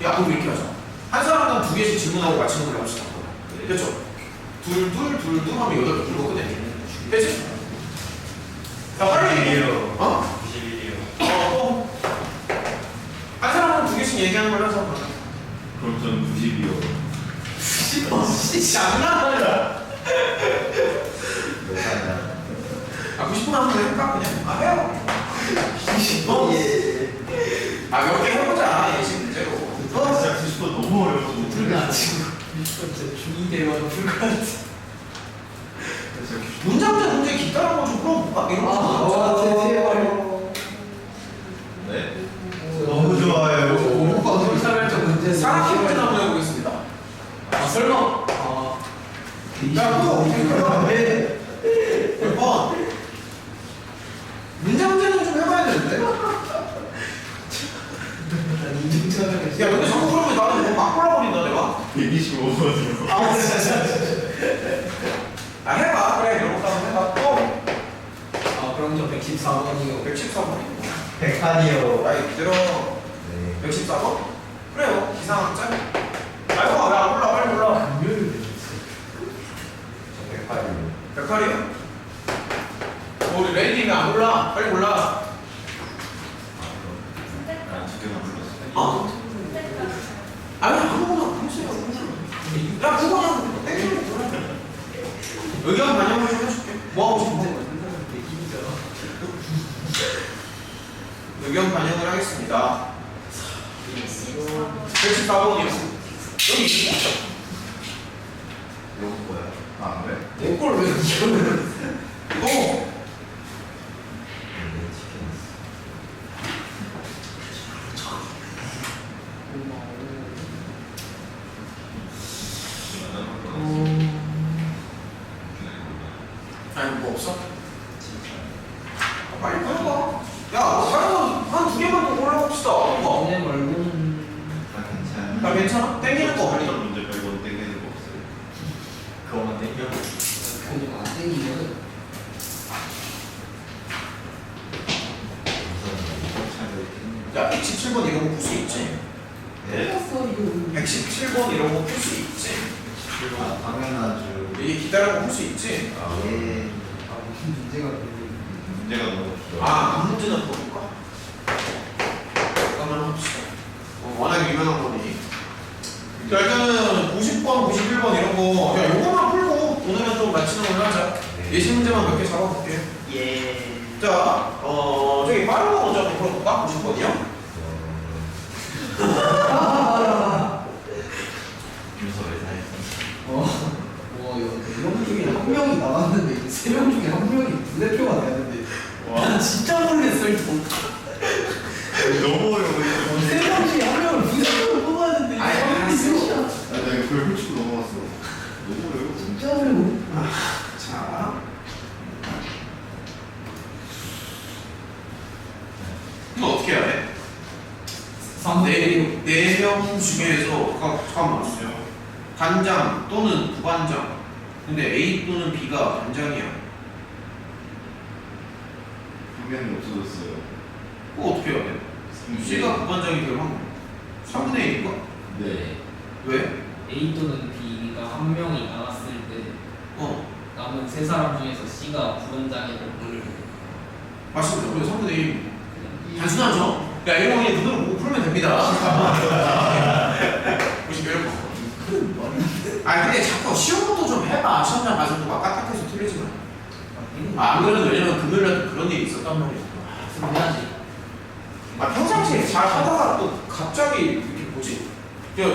야 그럼 이렇게 하자. 한 사람당 2개씩 질문하고 맞히는 걸로 합시다. 됐죠? 둘 하면 8개 불고 끝내. 됐지? 자 빨리 얘기해요. 어? 91이요. 한 사람은 2개씩 얘기하는 걸로 하자. 그럼 전 90이요. 장난하냐? 몇 살이야? 아 90분 하면 될까 그냥? 아 해요. 몇 개 해보자. 예시 문제로. 진짜 90도 너무 어려워. 나 지금 진짜 중이 대화가 불가능해. 문장제 문제 기다란 거좀 풀어볼까? 이런 거. 네? 너무 좋아요. 사별적 문제. 사람 문제 한번 해보겠습니다. 아 설마. 아. 야, 또 몇 번? 문장제는 좀 해봐야 되는데. 난 인증자를. 야, 근데 자꾸 그러면 나는 뭐막 골라버린다 내가. 125번이요. 아, 아 해봐. 그래, 이런 거 한번 해봐. 또 아 그럼 저 114번이요. 114번. 100판이요. 아이 들어. 네. 114번? 그래요. 기상 짤. 아이고, 왜안 골라? 빨리 골라. 저 100판이요. 108이요? 우리 레이디는 안 골라. 빨리 골라. 난두 개만 불렀어요. 어? 아니 아무거나 보세요. 야 그거는 땡기면 골라. 의견 반영을 좀 해줄게. 뭐 하고 싶은데? 의견 반영을 하겠습니다. 114번이요. 여기 있어. 이거 뭐야? 아, 그래? 내걸왜 이거를? 또 네, 치킨. 아니 뭐 없어? 빨리 골라. 야 빨리 한두 개만 더 골라봅시다. 뭐? 그냥 말고는. 아, 괜찮아. 나 괜찮아? 땡기는 거 없니? 어떤 문제 빼고는 땡기는 거 없어요. 그거만 땡겨? 그냥 안 땡기면은. 야 117번 이런 거 풀 수 있지? 네? 117번 이런 거 풀 수 있지? 아, 당연하죠. 이게 기다리고 풀 수 있지? 아, 예. 아 무슨 문제가 문제가 너무 없어. 아, 안 문제는 볼까? 잠깐만 합시다. 워낙 유명한 거니. 자, 일단은 90번, 91번 이런 거, 야, 요거만 풀고 오늘은 좀 맞히는 걸로 하자. 네. 예시 문제만 몇 개 잡아볼게. 예. 자, 저기 빠른 거 먼저 한번 풀어볼까? 90번이요? 윤서 회사에서. 이런 중에 한 명이 나갔는데 3명 중에 한 명이 부대표가 되는데 와. 난 진짜 모르겠어요. 너무 어려워. 3명 중에 한 명을 부대표로 뽑았는데 아이, 이게 알았어. 몇이야? 나 이거 그걸 훑고 넘어갔어. 너무 어려워. 진짜 어려워. 자. 이거 어떻게 해야 돼? 네 명 중에서, 잠깐만. 단장 또는 부반장. 근데 A 또는 B가 반장이야. 한 명이 없어졌어요. 그거 어떻게 해야 돼? C가 부반장이 될 확률 3분의 1인가? 네. 왜? A 또는 B가 한 명이 나갔을 때 어. 남은 3사람 중에서 C가 부원장이 맞습니다. 우리가 3분의 1. 단순하죠? 야, 이런 거 그냥 눈으로 보고 풀면 됩니다. 보시면 이런 거. 아, 근데 자꾸 쉬운 것도 좀 해봐. 시험장 가서도 막 까딱해서 틀리지 마. 안 그래도 왜냐면 금요일날 또 그런 일이 있었단 말이야. 좀 해야지. 평상시에 잘 하다가 또 갑자기 이렇게 뭐지?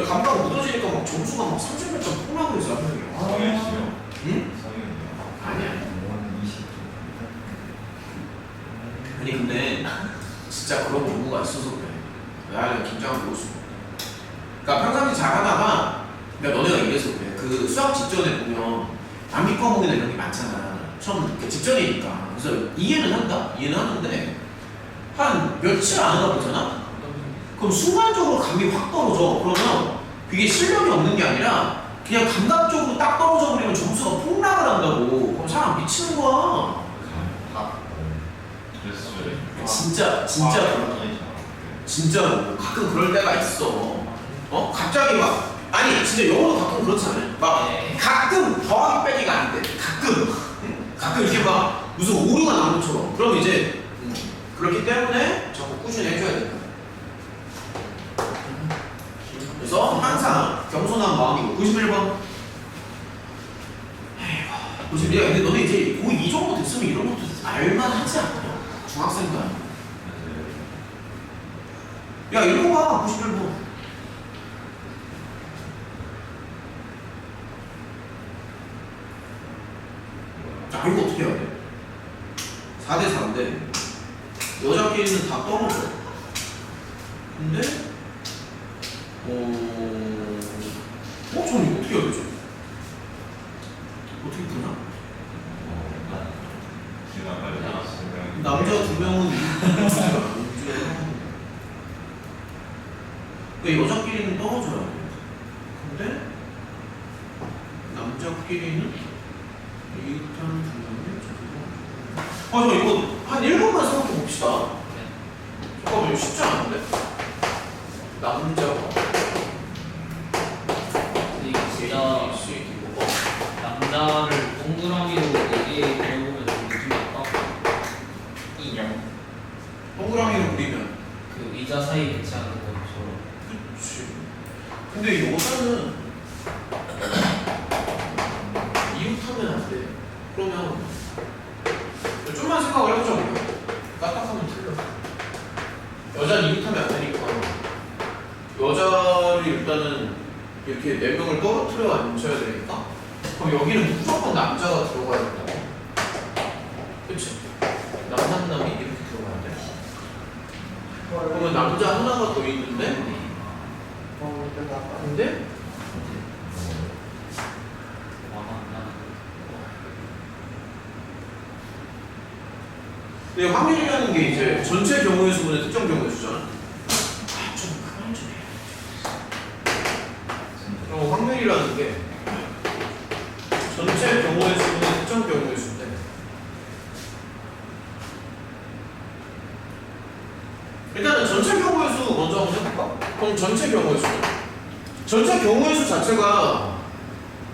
감각 무너지니까 막 점수가 막 30몇 점 폭락을 해서 한 명이야. 성현 씨요? 응? 성현이요. 아니야. 20. 아니 근데 진짜 그런 업무가 있어서 그래. 나는 긴장을 놓을 수가 없다. 그러니까 평상시 잘하다가 그러니까 너네가 이래서 그래. 그 수학 직전에 보면 암기 과목이나 이런 게 많잖아. 처음 이렇게 직전이니까. 그래서 이해는 한다. 이해는 하는데 한 며칠 안 하다 보잖아. 그럼 순간적으로 감이 확 떨어져. 그러면 그게 실력이 없는 게 아니라 그냥 감각적으로 딱 떨어져 버리면 점수가 폭락을 한다고. 그럼 사람 미치는 거야. 그랬어요. 진짜 진짜로 가끔 그럴 때가 있어. 어? 갑자기 막 아니 진짜 영어도 가끔 그렇지 않아요? 막 네. 가끔 더하기 빼기가 안 돼. 가끔 이렇게 막 무슨 오류가 나는 것처럼. 그럼 이제 그렇기 때문에 자꾸 꾸준히 해줘야 된다. 그래서 항상 겸손한 마음이고 91번. 91번. 근데 너네 이제 거의 이 정도 됐으면 이런 것도 알만하지 않냐? 중학생도 아니고. 야 읽어봐 91번. 자 이거 어떻게 해야 돼? 4대 4인데 여자끼리는 다 떨어져. 근데 저는 이거 어떻게 해야 되죠? 어떻게 푸나? 지금 빨리 나왔으면 남자 2명은 그러니까 여자끼리는 떨어져야 돼. 근데 남자끼리는 이웃한 2명을 저 이거 한 1분만 생각해 봅시다. 잠깐만 이거 쉽지 않은데? 남자가 근데 이게 진짜 남자를 동그라미로 4개 그려보면 좀 느낌이 어떨까? 인형 동그라미를 그리면 그 의자 사이에 배치하는 것처럼. 그치. 근데 여자는 이웃하면 안 돼. 그러면 좀만 생각을 해보자고요. 까딱하면 틀려. 여자는 이웃하면 안 되니까 여자를 일단은 이렇게 4명을 떨어뜨려 앉혀야 되니까 그럼 여기는 무조건 남자가 들어가야 된다고. 그치? 남남남이 이렇게 들어가야 돼. 그러면 남자 하나가 더 있는데 근데 근데 확률이라는 게 이제 전체 경우의 수분의 특정 경우의 수잖아. 좀 그만 좀 해. 그럼 확률이라는 게 전체 경우의 수분의 특정 경우의 수인데 일단은 전체 경우의 수 먼저 한번 해볼까? 그럼 전체 경우의 수는 전체 경우의 수 자체가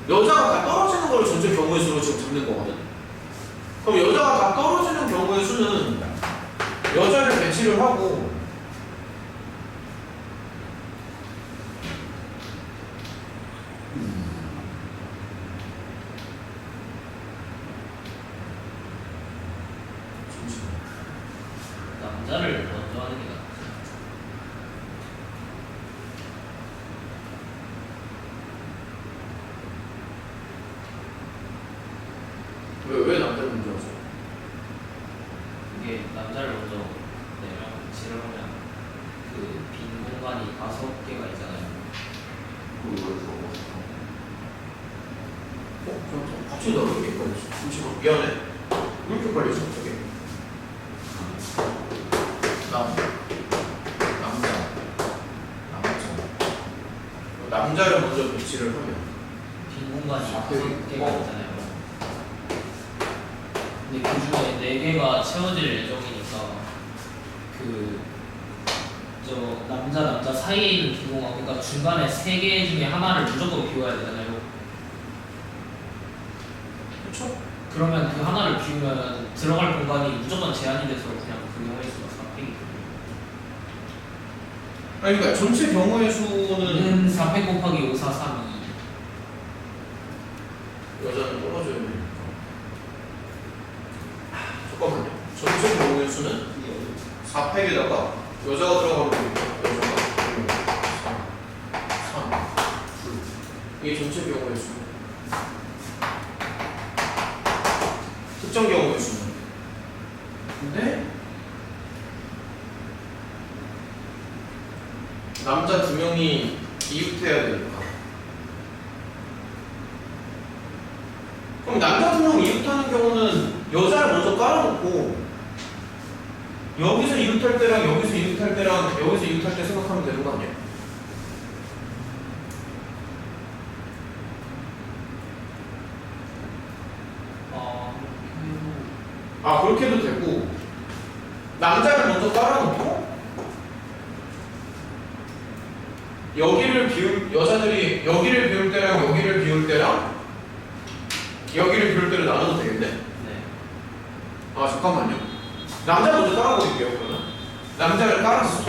여자가 다 떨어지는 걸 전체 경우의 수로 지금 잡는 거거든. 그럼 여자가 다 떨어지는 경우의 수는 여자를 배치를 하고 남자를 먼저 하는 게 낫지. 왜 남자를 먼저 하죠? 이게 남자를 먼저 내면 배치를 하면 그 빈 공간이 5개가 있잖아요. 그럼 갑자기 나왜 이렇게 걸렸어? 잠시만 미안해. 왜 이렇게 걸렸어 갑자기? 남자를 먼저 배치를 하면 빈 공간이 아, 5개가 있잖아요. 근데 그 중에 4개가 채워질 예정이니까 저 남자 사이에 있는 빈 공간, 그러니까 중간에 3개 중에 하나를 무조건 비워야 되잖아요. 그렇죠? 그러면 그 하나를 비우면 들어갈 공간이 무조건 제한이 돼서 그냥 그 경우의 수가 4팩이 아니 그러니까 전체 경우의 수는 4팩 곱하기 5, 4, 3, 2. 여자는 떨어져야 되니까. 잠깐만요. 전체 경우의 수는 4팩에다가 여자가 들어가면 되니까 여자가 3, 2. 이게 전체 경우의 수. 특정 경우의 수는. 근데 남자 2명이 이웃해야 되니까. 그럼 남자 2명 이웃하는 경우는 여자를 먼저 깔아놓고 여기서 이웃할 때랑 여기서 이웃할 때랑 여기서 이웃할 때 생각하면 되는 거 아니야? 그렇게 해도 되고 남자를 먼저 깔아놓고 여자들이 여기를 비울 때랑 여기를 비울 때랑 여기를 비울 때를 나눠도 되겠네? 네. 잠깐만요. 남자 먼저 깔아볼게요. 그러면 남자를 깔았어.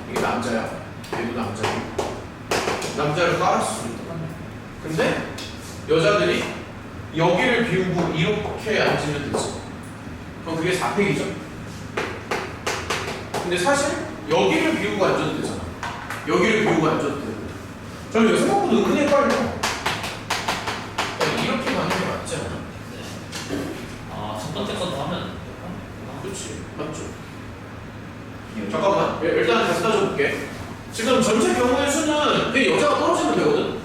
이게 남자야. 얘도 남자고. 남자를 깔았어. 근데 여자들이 여기를 비우고 이렇게 앉으면 되지. 그럼 그게 4팩이죠? 근데 사실 여기를 비우고 앉아도 되잖아. 여기를 비우고 앉아도 되고. 저는 왜 생각보다 은근히 빨려. 이렇게 가는 게 맞지 않아? 첫 번째 것도 하면 그렇지. 맞죠? 잠깐만. 일단 다시 따져볼게. 지금 전체 경우의 수는 그냥 여자가 떨어지면 되거든?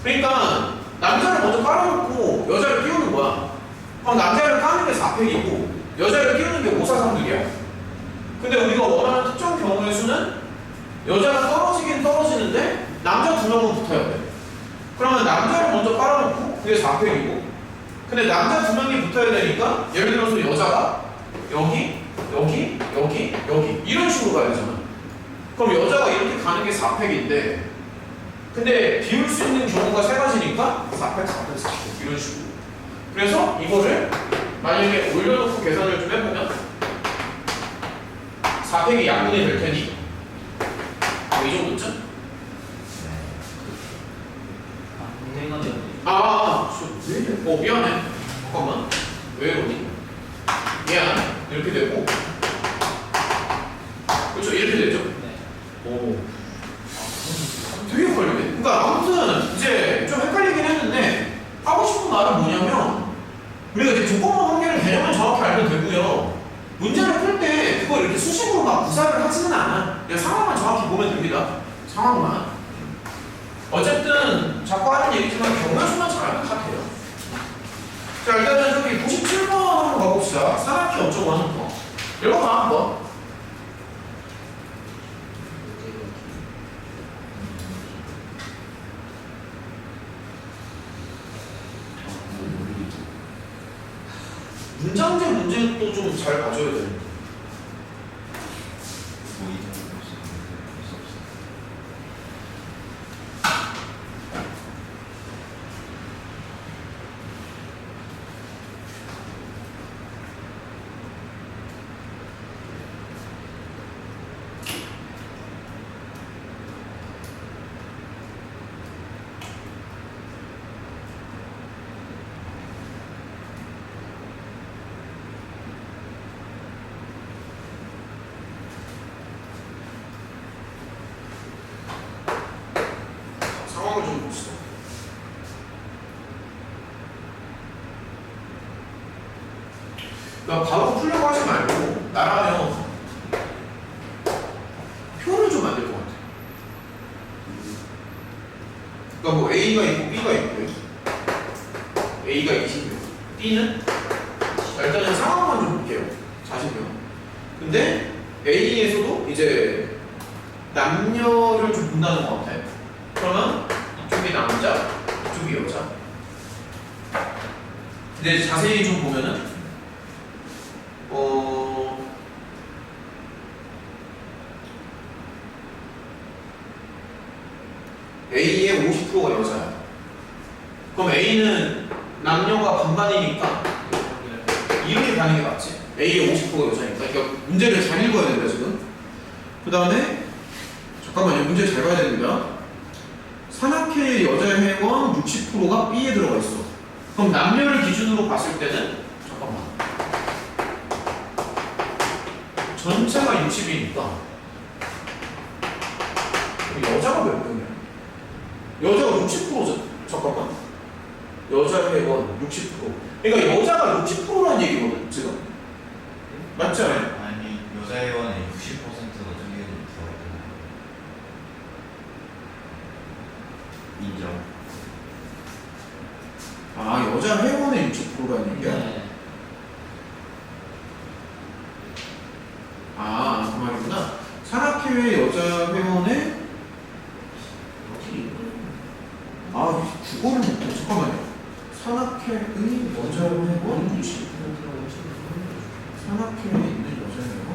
그러니까 남자를 먼저 깔아놓고 여자를 끼우는 거야. 그럼 남자를 까는 게 4팩이고 여자를 끼우는 게 543득이야. 근데 우리가 원하는 특정 경우의 수는 여자가 떨어지긴 떨어지는데 남자 2명은 붙어야 돼. 그러면 남자를 먼저 깔아놓고 그게 4팩이고 근데 남자 2명이 붙어야 되니까 예를 들어서 여자가 여기 이런 식으로 가야 되잖아. 그럼 여자가 이렇게 가는 게 4팩인데 근데 비울 수 있는 경우가 3가지니까 4팩 이런 식으로. 그래서 이거를 만약에 올려놓고 계산을 좀 해보면 4팩이 양분이 될 테니 이 정도쯤? 내가 되었네. 미안해. 잠깐만. 왜 이러니? 미안. 이렇게 되고 그렇죠. 이렇게 되죠. 네. 되게 헷갈리네. 그러니까 아무튼 이제 좀 헷갈리긴 했는데 하고 싶은 말은 뭐냐면 우리가 이제 조건만 관계를 개념을 정확히 알면 되고요. 문제를 풀 때 그걸 이렇게 수식으로 막 구사를 하지는 않아. 그냥 상황만 정확히 보면 됩니다. 상황만. 어쨌든 자꾸 하는 얘기지만 경우수만 잘하면 다 돼요. 자 일단은 저기 97번 한번 가봅시다. 산악기 어쩌고 하는 거. 읽어봐 한번. 문장제 문제도 좀 잘 봐줘야 돼요. 상황을 좀 봅시다. 그러니까 바로 풀려고 하지 말고 나라면 표를 좀 만들 것 같아. 그러니까 뭐 A가 있고 B가 있고요. A가 20명, B는 일단은 상황만 좀 볼게요. 40명. 근데 A에서도 이제 남녀를 좀 본다는 것 같아. 그러면 이쪽이 남자, 이쪽이 여자. 근데 자세히 좀 보면은 A의 50%가 여자야. 그럼 A는 남녀가 반반이니까 이렇게 가는 게 맞지? A의 50%가 여자니까. 그러니까 문제를 잘 읽어야 된다 지금. 그 다음에 잠깐만요. 문제 잘 봐야 됩니다. 산악회의 여자 회원 60%가 B에 들어가 있어. 그럼 남녀를 기준으로 봤을 때는 잠깐만. 전체가 60이니까 여자가 몇 명이야? 여자가 60%잖아. 잠깐만. 여자 회원 60%. 그러니까 여자가 60%라는 얘기거든 지금. 맞지 않아요? 아니 여자 회원의 60%가 좀 여자 회원의 60%라는 얘기야? 네. 아, 그 말이구나. 산악회의 여자 회원의 아, 국어를 못해. 잠깐만요. 산악회의 여자 회원 60%. 산악회에 있는 여자 회원?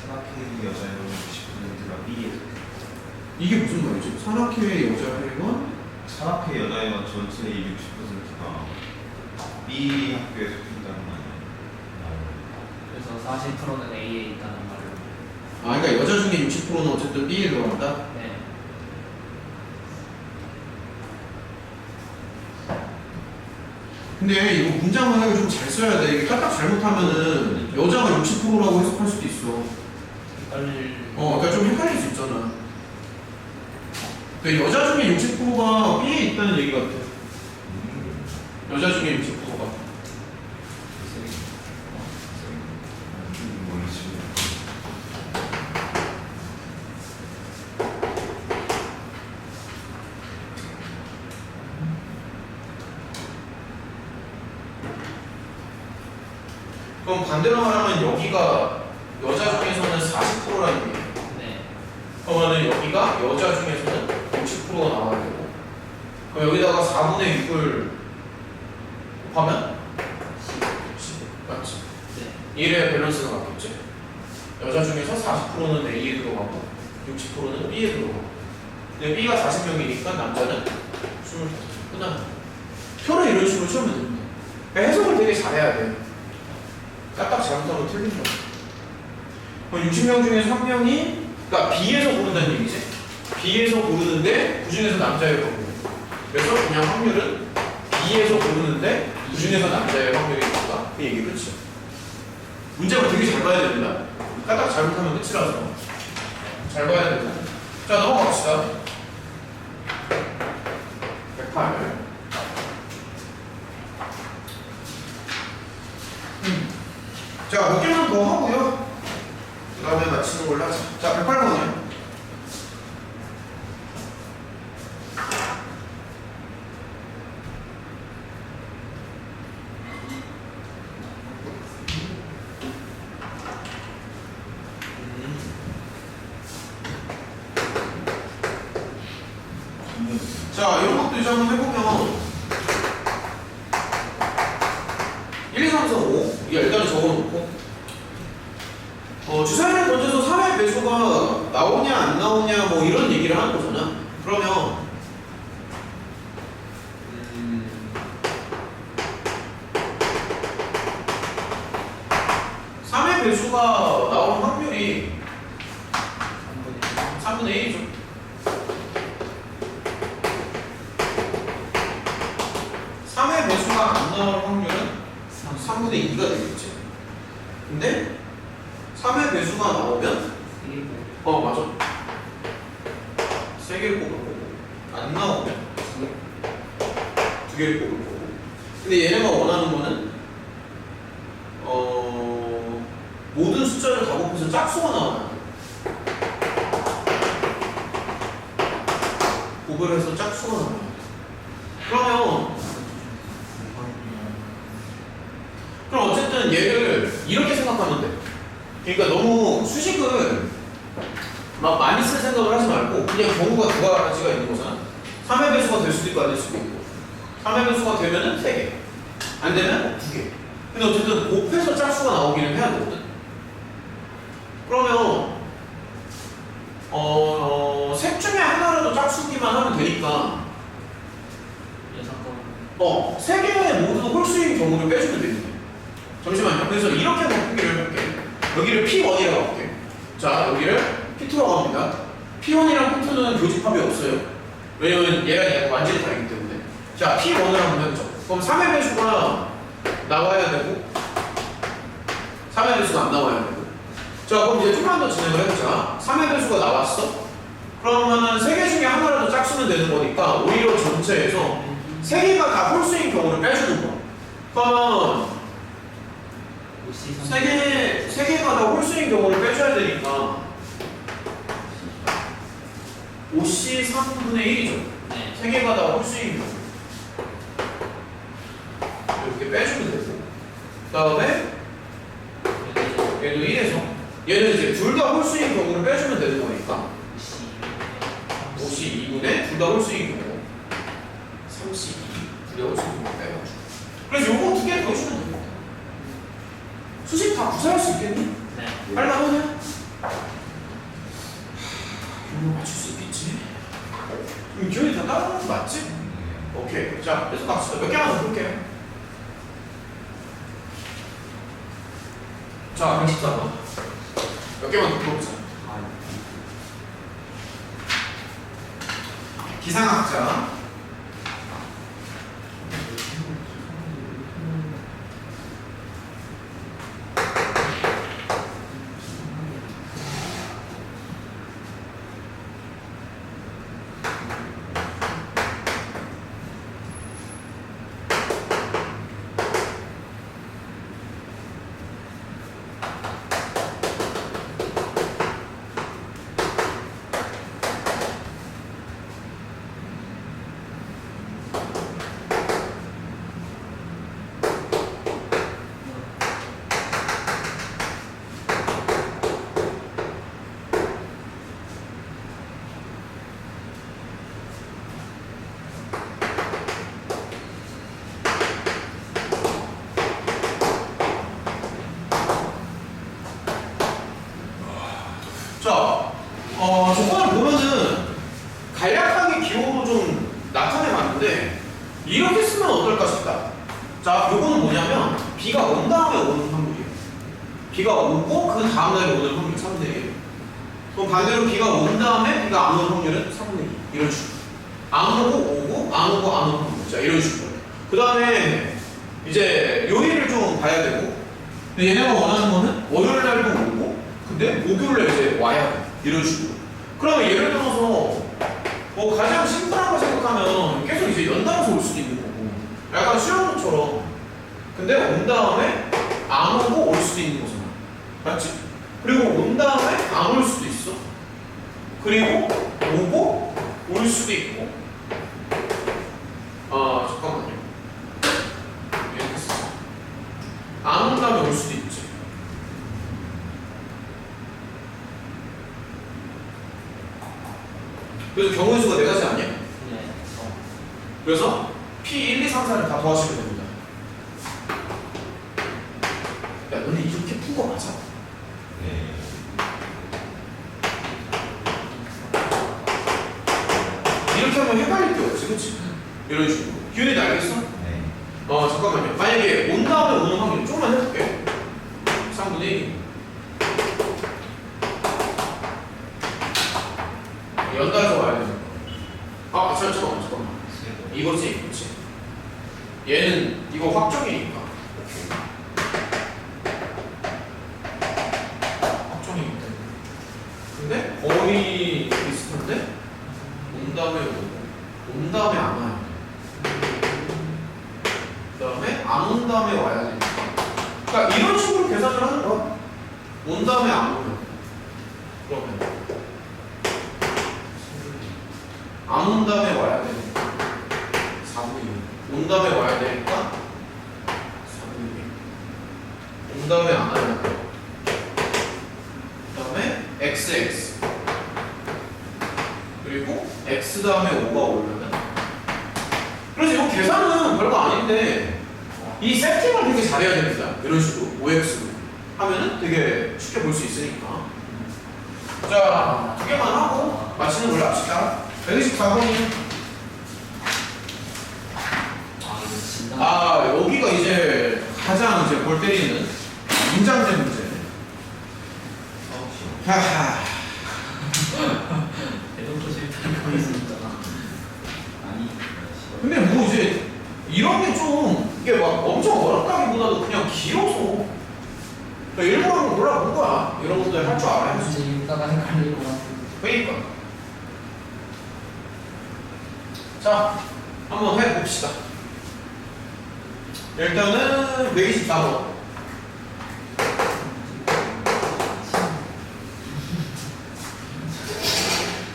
산악회 여자의 60%가 B에 이게 무슨 말이지? 산악회의 여자 회원? 산악회 여자의 전체의 60%가 B 학교에 속한다는 거 아니에요? 그래서 40%는 A에 있다는 말을. 아, 그러니까 여자 중에 60%는 어쨌든 B에 들어간다? 네. 근데 이거 문장을 좀 잘 써야 돼. 이게 까딱 잘못하면은 여자가 60%라고 해석할 수도 있어. 그러니까 좀 헷갈릴 수 있잖아. 근데 여자 중에 60%가 B에 있다는 얘기 같아. 여자 중에 60%가. 그럼 반대로 말하면 여기가 여자 중에서는 40%라는 얘기예요. 네. 그러면은 여기가 여자 중에서는 60%가 나와야 되고, 그럼 여기다가 4분의 6을 곱하면 10. 맞지? 네. 이래야 밸런스가 맞겠지? 여자 중에서 40%는 A에 들어가고 60%는 B에 들어가고, 근데 B가 40명이니까 남자는 25명. 끝나는 거야. 표를 이런 식으로 채우면 됩니다. 그러니까 해석을 되게 잘해야 돼. 까딱 잘못하면 틀린 거야. 그럼 60명 중에 3명이, 그러니까 B에서 고른다는 얘기지? B에서 고르는데 그 중에서 남자애가 고르는 거야. 그래서 그냥 확률은 B에서 고르는데 그 중에서 남자의 확률이 있다. 그 얘기 끝이야. 문제를 되게 잘 봐야 됩니다. 까딱 잘못하면 끝이라서 잘 봐야 됩니다. 자, 넘어갑시다. 108. 자, 몇 개만 더 하고요. 그 다음에 마치는 걸로 하자. 자, 108번이요. 자, 이런 것도 이제 한번 해보면 1, 2, 3, 4, 5 이게 일단은 적어놓고 주사위를 던져서 3의 배수가 나오냐 안 나오냐 뭐 이런 얘기를 하는 거잖아. 그러면 3의 배수가 나올 확률이 3분의 1이죠. 3의 배수가 안 나올 확률은 3분의 2가 되겠지. 근데 3의 배수가 나오면 맞아. 3개를 뽑을 거고 안 나오면 2개를 뽑을 거고. 근데 얘네가 원하는 거는 모든 숫자를 다 곱해서 짝수가 나와야 돼. 곱을 해서 짝수가 나와야 돼. 그럼 어쨌든 얘를 이렇게 생각하면 돼. 그러니까 너무 수식을 막 많이 쓸 생각을 하지 말고 그냥 경우가 두 가지가 있는 거잖아. 3의 배수가 될 수도 있고 안 될 수도 있고, 3의 배수가 되면은 3개, 안 되면 2개. 근데 어쨌든 곱해서 짝수가 나오기는 해야 되거든. 그러면 셋 중에 하나라도 짝수기만 하면 되니까 3개의 모두 홀수인 경우를 빼주면 됩니다. 잠시만요. 그래서 이렇게 바꾸기를 해볼게. 여기를 P1이라고 할게. 자, 여기를 P2라고 합니다. P1이랑 P2는 교집합이 없어요. 왜냐면 얘랑 완전히 다르기 때문에. 자, P1을 한번 해보자. 그럼 3의 배수가 나와야 되고 3의 배수가 안 나와야 되고. 자, 그럼 이제 좀만 더 진행을 해보자. 3의 배수가 나왔어? 그러면은 3개 중에 하나라도 짝수면 되는 거니까 오히려 전체에서 3개가 다 홀수인 경우를 빼주는 거야. 그러면 3개가 다 홀수인 경우를 빼줘야 되니까 5C 3분의 1이죠. 네. 세 개가 다 홀수인 경우 이렇게 빼주면 되고 그 다음에 얘도 1에서 얘는 이제 둘 다 홀수인 경우를 빼주면 되는 거니까 52분의 둘 다 홀수인 경우 32 둘 다 홀수인 경우 빼가지고 그래서 요거 두 개 더 주면 됩니다. 수식 다 구사할 수 있겠니? 네. 할만하냐? 이거 맞출 수 있겠지? 그럼 기현이 다 따라하는 거 맞지? 오케이. 자, 계속 갑시다. 몇 개만 더 볼게요. 자, 114번. 몇 개만 더 풀어보자. 기상학자. 자, 조건을 보면은 간략하게 기호로 좀 나타내봤는데 이렇게 쓰면 어떨까 싶다. 자, 요거는 뭐냐면 비가 온 다음에 오는 확률이에요. 비가 오고 그 다음날에 오는 확률 3분의 1. 그럼 반대로 비가 온 다음에 비가 안 오는 확률은 3분의 2. 이런 식으로. 안 오고 오고 안 오고 안 오는 확률. 자, 이런 식으로. 그 다음에 이제 요일을 좀 봐야 되고 근데 얘네가 원하는 거는 월요일 날도 오고 근데 목요일에 이제 와야 돼. 이런 식으로. 그러면 예를 들어서 뭐 가장 심플한 거 생각하면 계속 이제 연달아서 올 수도 있는 거고 약간 수영처럼 근데 온 다음에 안 오고 올 수도 있는 거잖아. 맞지? 그리고 온 다음에 안 올 수도 있어. 그리고 오고 올 수도 있고 잠깐만요. 이렇게 쓰자. 안 온 다음에 올 수도 있지. 그래서 경우의 수가 4가지 아니야? 네. 그래서 P 1, 2, 3, 4를 다 더하시면 됩니다. 야, 너네 이렇게 푼 거 맞아? 네. 이렇게 하면 헷갈릴 게 없지, 그치? 이런 식으로. 기훈이도 알겠어? 네. 잠깐만요. 만약에 온 다음에 오는 확률 조금만 해볼게. 3분의 1. 연달아서 와야 되는 거. 잠깐만. 이거지. 얘는 이거 확정이니까. 확정이기 때문에. 근데 거의 비슷한데 온 다음에 오고 온 다음에 안 와요. 그 다음에 안 온 다음에 와야 되니까. 그러니까 이런 식으로 계산을 하는 거야. 온 다음에 안 오면 그러면 안 온 다음에 와야 되니까 4분의 1. 온 다음에 와야 되니까 4분의 1. 온 다음에 안 와야 돼. 그 다음에 XX. 그리고 X 다음에 5가 오려면. 그래서 이거 계산은 별거 아닌데 이 세팅을 되게 잘해야 됩니다. 이런 식으로 OX로 하면은 되게 쉽게 볼 수 있으니까. 자, 2개만 하고 마치는 걸로 합시다. 124번이요. 여기가 이제 가장 이제 골 때리는 문장제 문제. 하하. 대놓고 싫다는 거 있으니까. 아니. 근데 뭐 이제 이런 게 좀 이게 막 엄청 어렵다기보다도 그냥 길어서 그러니까 일부러 한번 골라본 거야. 이런 것들 할 줄 알아야지. 진짜 읽다가 헷갈릴 것 같은데. 그러니까. 자, 한번 해봅시다. 일단은 124번.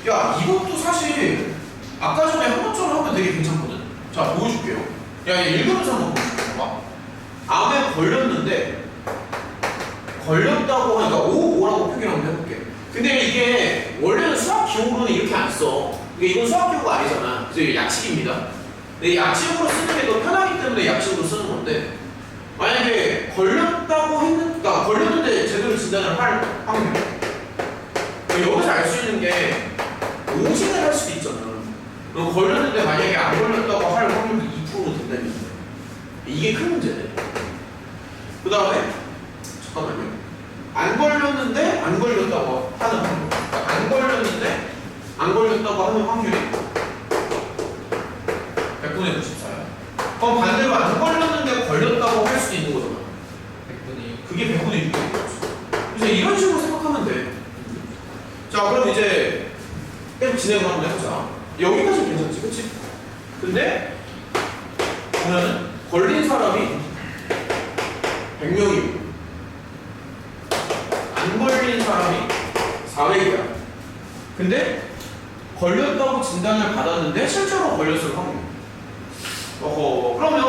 야, 이것도 사실 아까 전에 한 번처럼 되게 괜찮거든. 자, 보여줄게요. 야, 읽으면서 한번 보여줄게. 봐봐. 암에 걸렸는데 걸렸다고 하니까 5라고 표기 한번 해볼게. 근데 이게 원래는 수학 기호로는 이렇게 안 써. 이건 수학 기호가 아니잖아. 그래서 이게 약식입니다. 근데 약식으로 쓰는 게 더 편하기 때문에 약식으로 쓰는 건데, 만약에 걸렸다고 했는가, 걸렸는데 제대로 진단을 할 확률. 여기서 알 수 있는 게 오진을 할 수도 있잖아. 그럼 걸렸는데 만약에 안 걸렸다고 할 확률이 2% 된다는 얘기야. 이게 큰 문제네. 그 다음에 잠깐만요. 안 걸렸는데 안 걸렸다고 하는 확률. 그러니까 안 걸렸는데 안 걸렸다고 하는 확률이 100분의 94야. 그럼 반대로 안 걸렸는데 걸렸다고 할 수도 있는 거잖아. 100분의 6. 그게 100분의 6이겠죠. 그래서 이런 식으로 생각하면 돼. 자, 그럼 이제 계속 진행을 한번 해보자. 여기까지 괜찮지, 그치? 근데 보면은 걸린 사람이 100명이고 안 걸린 사람이 400이야. 근데 걸렸다고 진단을 받았는데 실제로 걸렸을 확률. 그러면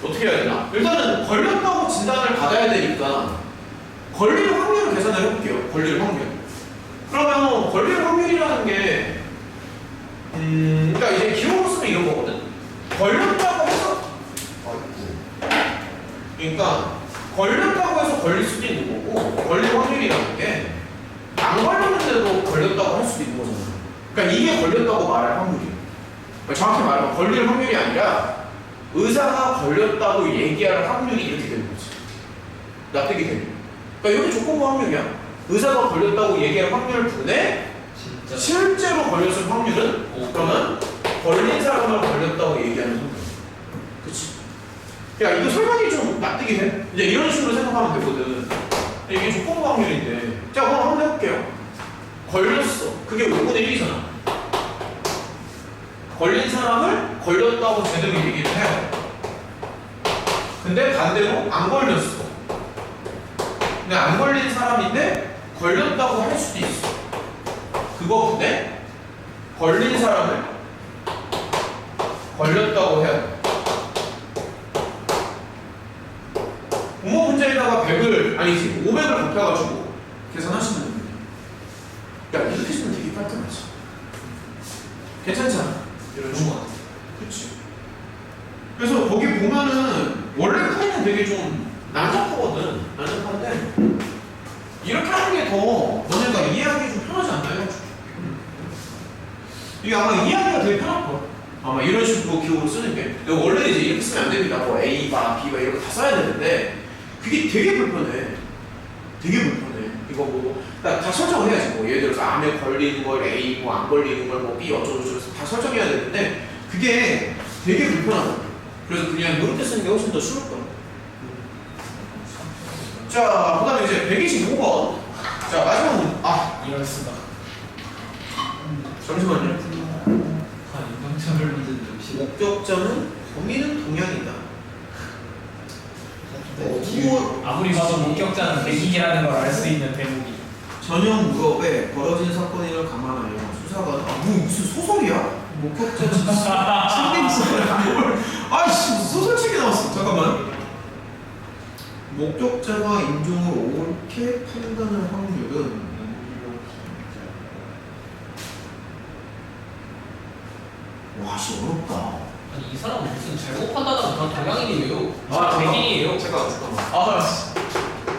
어떻게 해야 되나? 일단은 걸렸다고 진단을 받아야 되니까 걸릴 확률을 계산을 해볼게요. 걸릴 확률. 그러면 걸릴 확률이라는 게 그러니까 이제 기호로 쓰면 이런 거거든. 걸렸다고 해서 그러니까 걸렸다고 해서 걸릴 수도 있는 거고, 걸릴 확률이라는 게 안 걸렸는데도 걸렸다고 할 수도 있는 거잖아. 그러니까 이게 걸렸다고 말할 확률이야. 그러니까 정확히 말하면 걸릴 확률이 아니라 의사가 걸렸다고 얘기할 확률이 이렇게 되는 거지. 납득이 되는 거야. 그러니까 여기 조건부 확률이야. 의사가 걸렸다고 얘기할 확률 분에 진짜. 실제로 걸렸을 확률은 그러면 걸린 사람을 걸렸다고 얘기하는 확률. 그치? 야, 이거 설명이 좀 납득이 돼? 이제 이런 식으로 생각하면 되거든. 이게 조건부 확률인데. 자, 그럼 한번 해볼게요. 걸렸어. 그게 5분의 1이잖아. 걸린 사람을 걸렸다고 제대로 얘기를 해요. 근데 반대로 안 걸렸어. 근데 안 걸린 사람인데 걸렸다고 할 수도 있어. 그거 근데 걸린 사람을 걸렸다고 해야 돼. 부모 문제에다가 100을 아니지 500을 곱해가지고 계산하시면 됩니다. 야, 이렇게 쓰면 되게 깔끔하지. 괜찮잖아. 이런 식으로. 그치. 그래서 거기 보면은 원래 풀이는 되게 좀 난잡하거든. 난잡한데 이렇게 하는 게 더 너네가 이해하기 좀 편하지 않나요? 이게 아마 이해하기가 되게 편할 거야. 아마 이런 식으로 기호로 쓰는 게. 원래 이제 이렇게 쓰면 안 됩니다. 뭐 A바, B바 이런 거 다 써야 되는데 그게 되게 불편해. 되게 불편해. 이거 뭐 다 설정을 해야지. 뭐 예를 들어서 암에 걸리는 걸 A, 뭐 안 걸리는 걸 뭐 B 어쩌고저쩌고 다 설정해야 되는데 그게 되게 불편하거든. 그래서 그냥 이렇게 쓰는 게 훨씬 더 쉬울 거야. 자, 그다음에 이제 125번. 자, 마지막 문제. 이럴 수가. 잠시만요. 인정점을 믿은 음식. 목적자는 범위는 동양이다. 아무리 봐도 목격자는 백인이라는 걸 알 수 있는 대목이. 전형 무업에 벌어진 사건을 감안하여 수사관 무슨 소설이야? 목격자 상대소설 아이씨 소설책이 나왔어. 잠깐만. 목격자가 인종을 옳게 판단할 확률은 와씨 어렵다. 아니 이 사람은 무슨 잘못 판단하면 다 동양인이에요. 백인이에요. 잠깐만.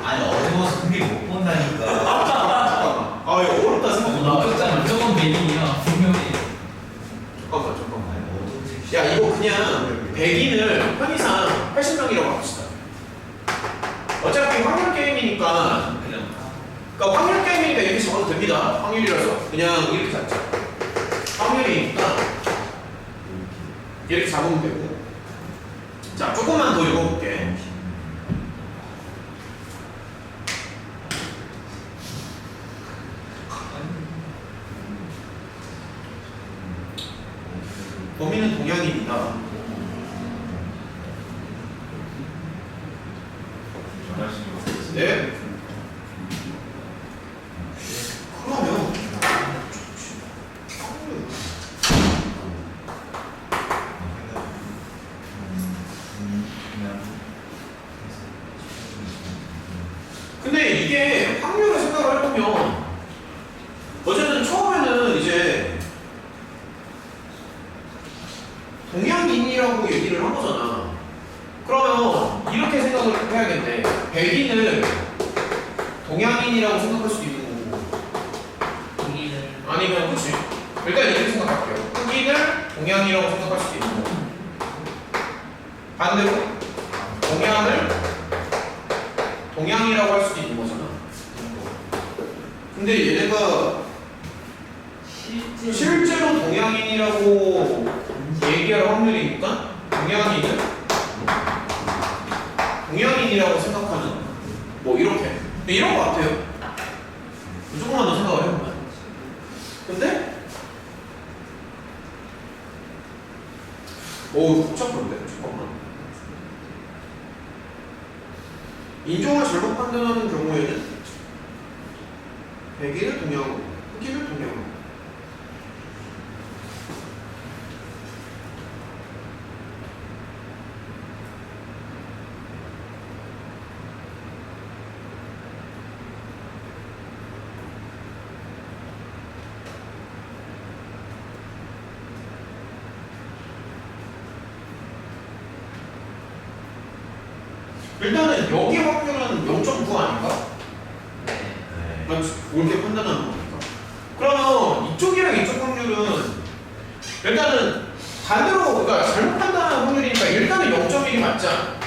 아니 어려워서 그게 못 본다니까. 잠깐만. 이거 어렵다 생각보다. 목격자는 무조건 백인이야. 분명히. 잠깐만. 아니 어려운 책. 야, 이거 그냥 백인을 편의상 80명이라고 합시다. 어차피 확률 게임이니까 그러니까 확률 게임이니까 이렇게 적어도 됩니다. 확률이라서 그냥 이렇게 잡자. 확률이니까 이렇게 잡으면 되고. 자, 조금만 더 읽어볼게. 범위는 동양인이다. 네. 그러면 근데 이게 확률을 생각을 해보면 어쨌든 처음에는 이제 동양인이라고 얘기를 한 거잖아. 그러면 이렇게 생각을 해야겠네. 백인을 동양인이라고 생각할 수도 있는 거고 여기는 아니면 그치? 일단 이렇게 생각할게요. 흑인을 동양이라고 생각할 수도 있는 거고 반대로 동양을 동양이라고 할 수도 있는 거잖아. 근데 얘네가 실제로 동양인이라고 얘기할 확률이니까 동양인이라고 생각하는 뭐 이렇게 이런 거 같아요. 조금만 더 생각을 해보면. 근데 오 복잡한데 잠깐만. 인종을 잘못 판단하는 경우에는 백인을 동양으로, 흑인을 동양으로. 일단은 여기 확률은 0.9 아닌가? 네. 맞지? 옳게 판단하는 거니까. 그러면 이쪽이랑 이쪽 확률은 일단은 반대로 그러니까 잘못 판단하는 확률이니까 일단은 0.1이 맞지 않아?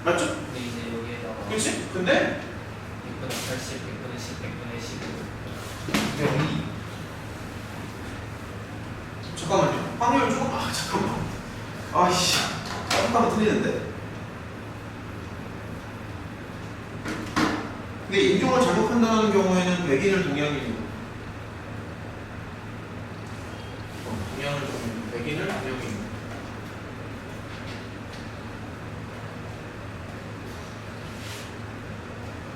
맞죠? 근데 이제 여기에다가 그렇지? 근데 100분의 80, 100분의 10, 100분의 15 여기 잠깐만요. 확률 조금 잠깐만. 아이씨 조금만 틀리는데. 근데 인종을 잘못 판단하는 경우에는 백인을 동양인으로 백인을 동양인으로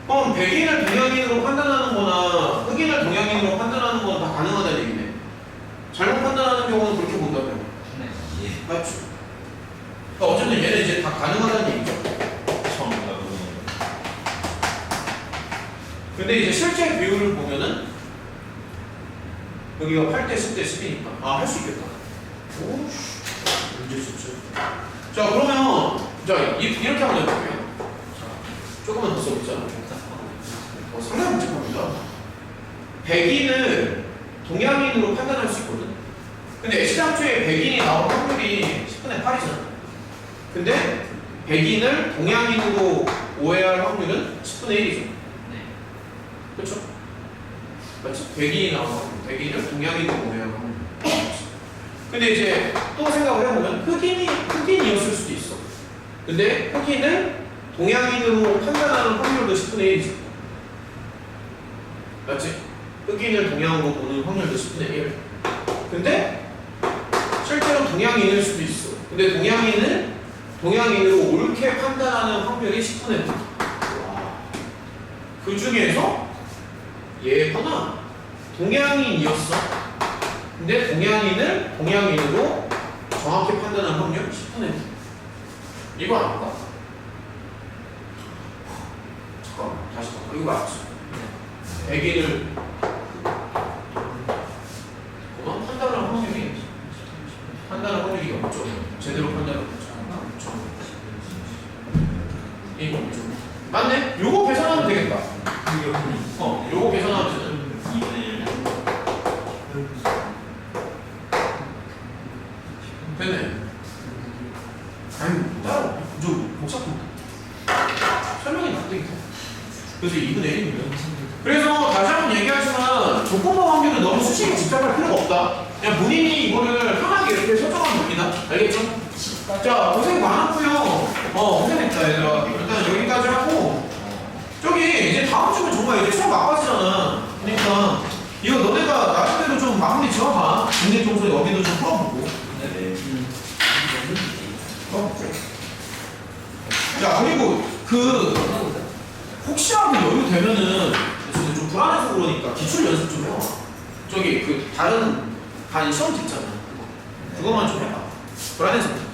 그럼 백인을 동양인으로 판단하는 거나 흑인을 동양인으로 판단하는 건 다 가능하다는 얘기네. 잘못 판단하는 경우는 그렇게 본다며. 네. 맞죠? 그러니까 어쨌든 얘는 이제 다 가능하다는 얘기죠. 처음이다 그거는. 근데 이제 실제 비율을 보면은 여기가 8대 10대 10이니까 할 수 있겠다. 오씨 문제 진짜. 자 그러면 자 이렇게 한번 해볼게요. 자 조금만 더 써보자. 상당히 복잡합니다. 백인을 동양인으로 판단할 수 있거든. 근데 X장초에 백인이 나올 확률이 10분의 8이잖아. 근데 백인을 동양인으로 오해할 확률은 10분의 1이죠. 네. 그렇죠? 맞지? 백인이 나오고 백인을 동양인으로 오해할 확률. 근데 이제 또 생각을 해보면 흑인이었을 수도 있어. 근데 흑인을 동양인으로 판단하는 확률도 10분의 1이지. 맞지? 흑인을 동양으로 보는 확률도 10분의 1. 근데 실제로 동양인일 수도 있어. 근데 동양인으로 옳게 판단하는 확률이 10분의 1. 그 중에서 얘구나. 동양인이었어. 근데 동양인을 동양인으로 정확히 판단하는 확률 10분의 1. 이거 아닐까? 잠깐만 다시 봐. 이거 맞지? 백인을 판단하는 확률이 없죠. 제대로 판단을 못하죠. 이거 없죠. 맞네? 요거 계산하면 되겠다. 요거 계산하면 되잖아. 2분의 1. 되네. 아니, 따로 좀 복잡합니다. 설명이 납득이 돼. 그래서 2분의 1입니다. 그래서 다시 한번 얘기하지만 조건부 확률은 너무 수식에 집착할 필요가 없다. 그냥 본인이 이거를 편하게 이렇게 설정하면 됩니다. 알겠죠? 자, 고생 많았고요. 고생했다 얘들아. 일단 여기까지 하고 저기 이제 다음 주면 정말 이제 수업 막바지잖아. 그러니까 이거 너네가 나름대로 좀 마무리 지어봐. 국내 정서 여기도 좀 풀어보고. 네. 자, 그리고 혹시라도 여유 되면은 진짜 좀 불안해서 그러니까 기출 연습 좀 해와. 저기 다른 반 시험 있잖아. 그거만 좀 해봐. 불안해서.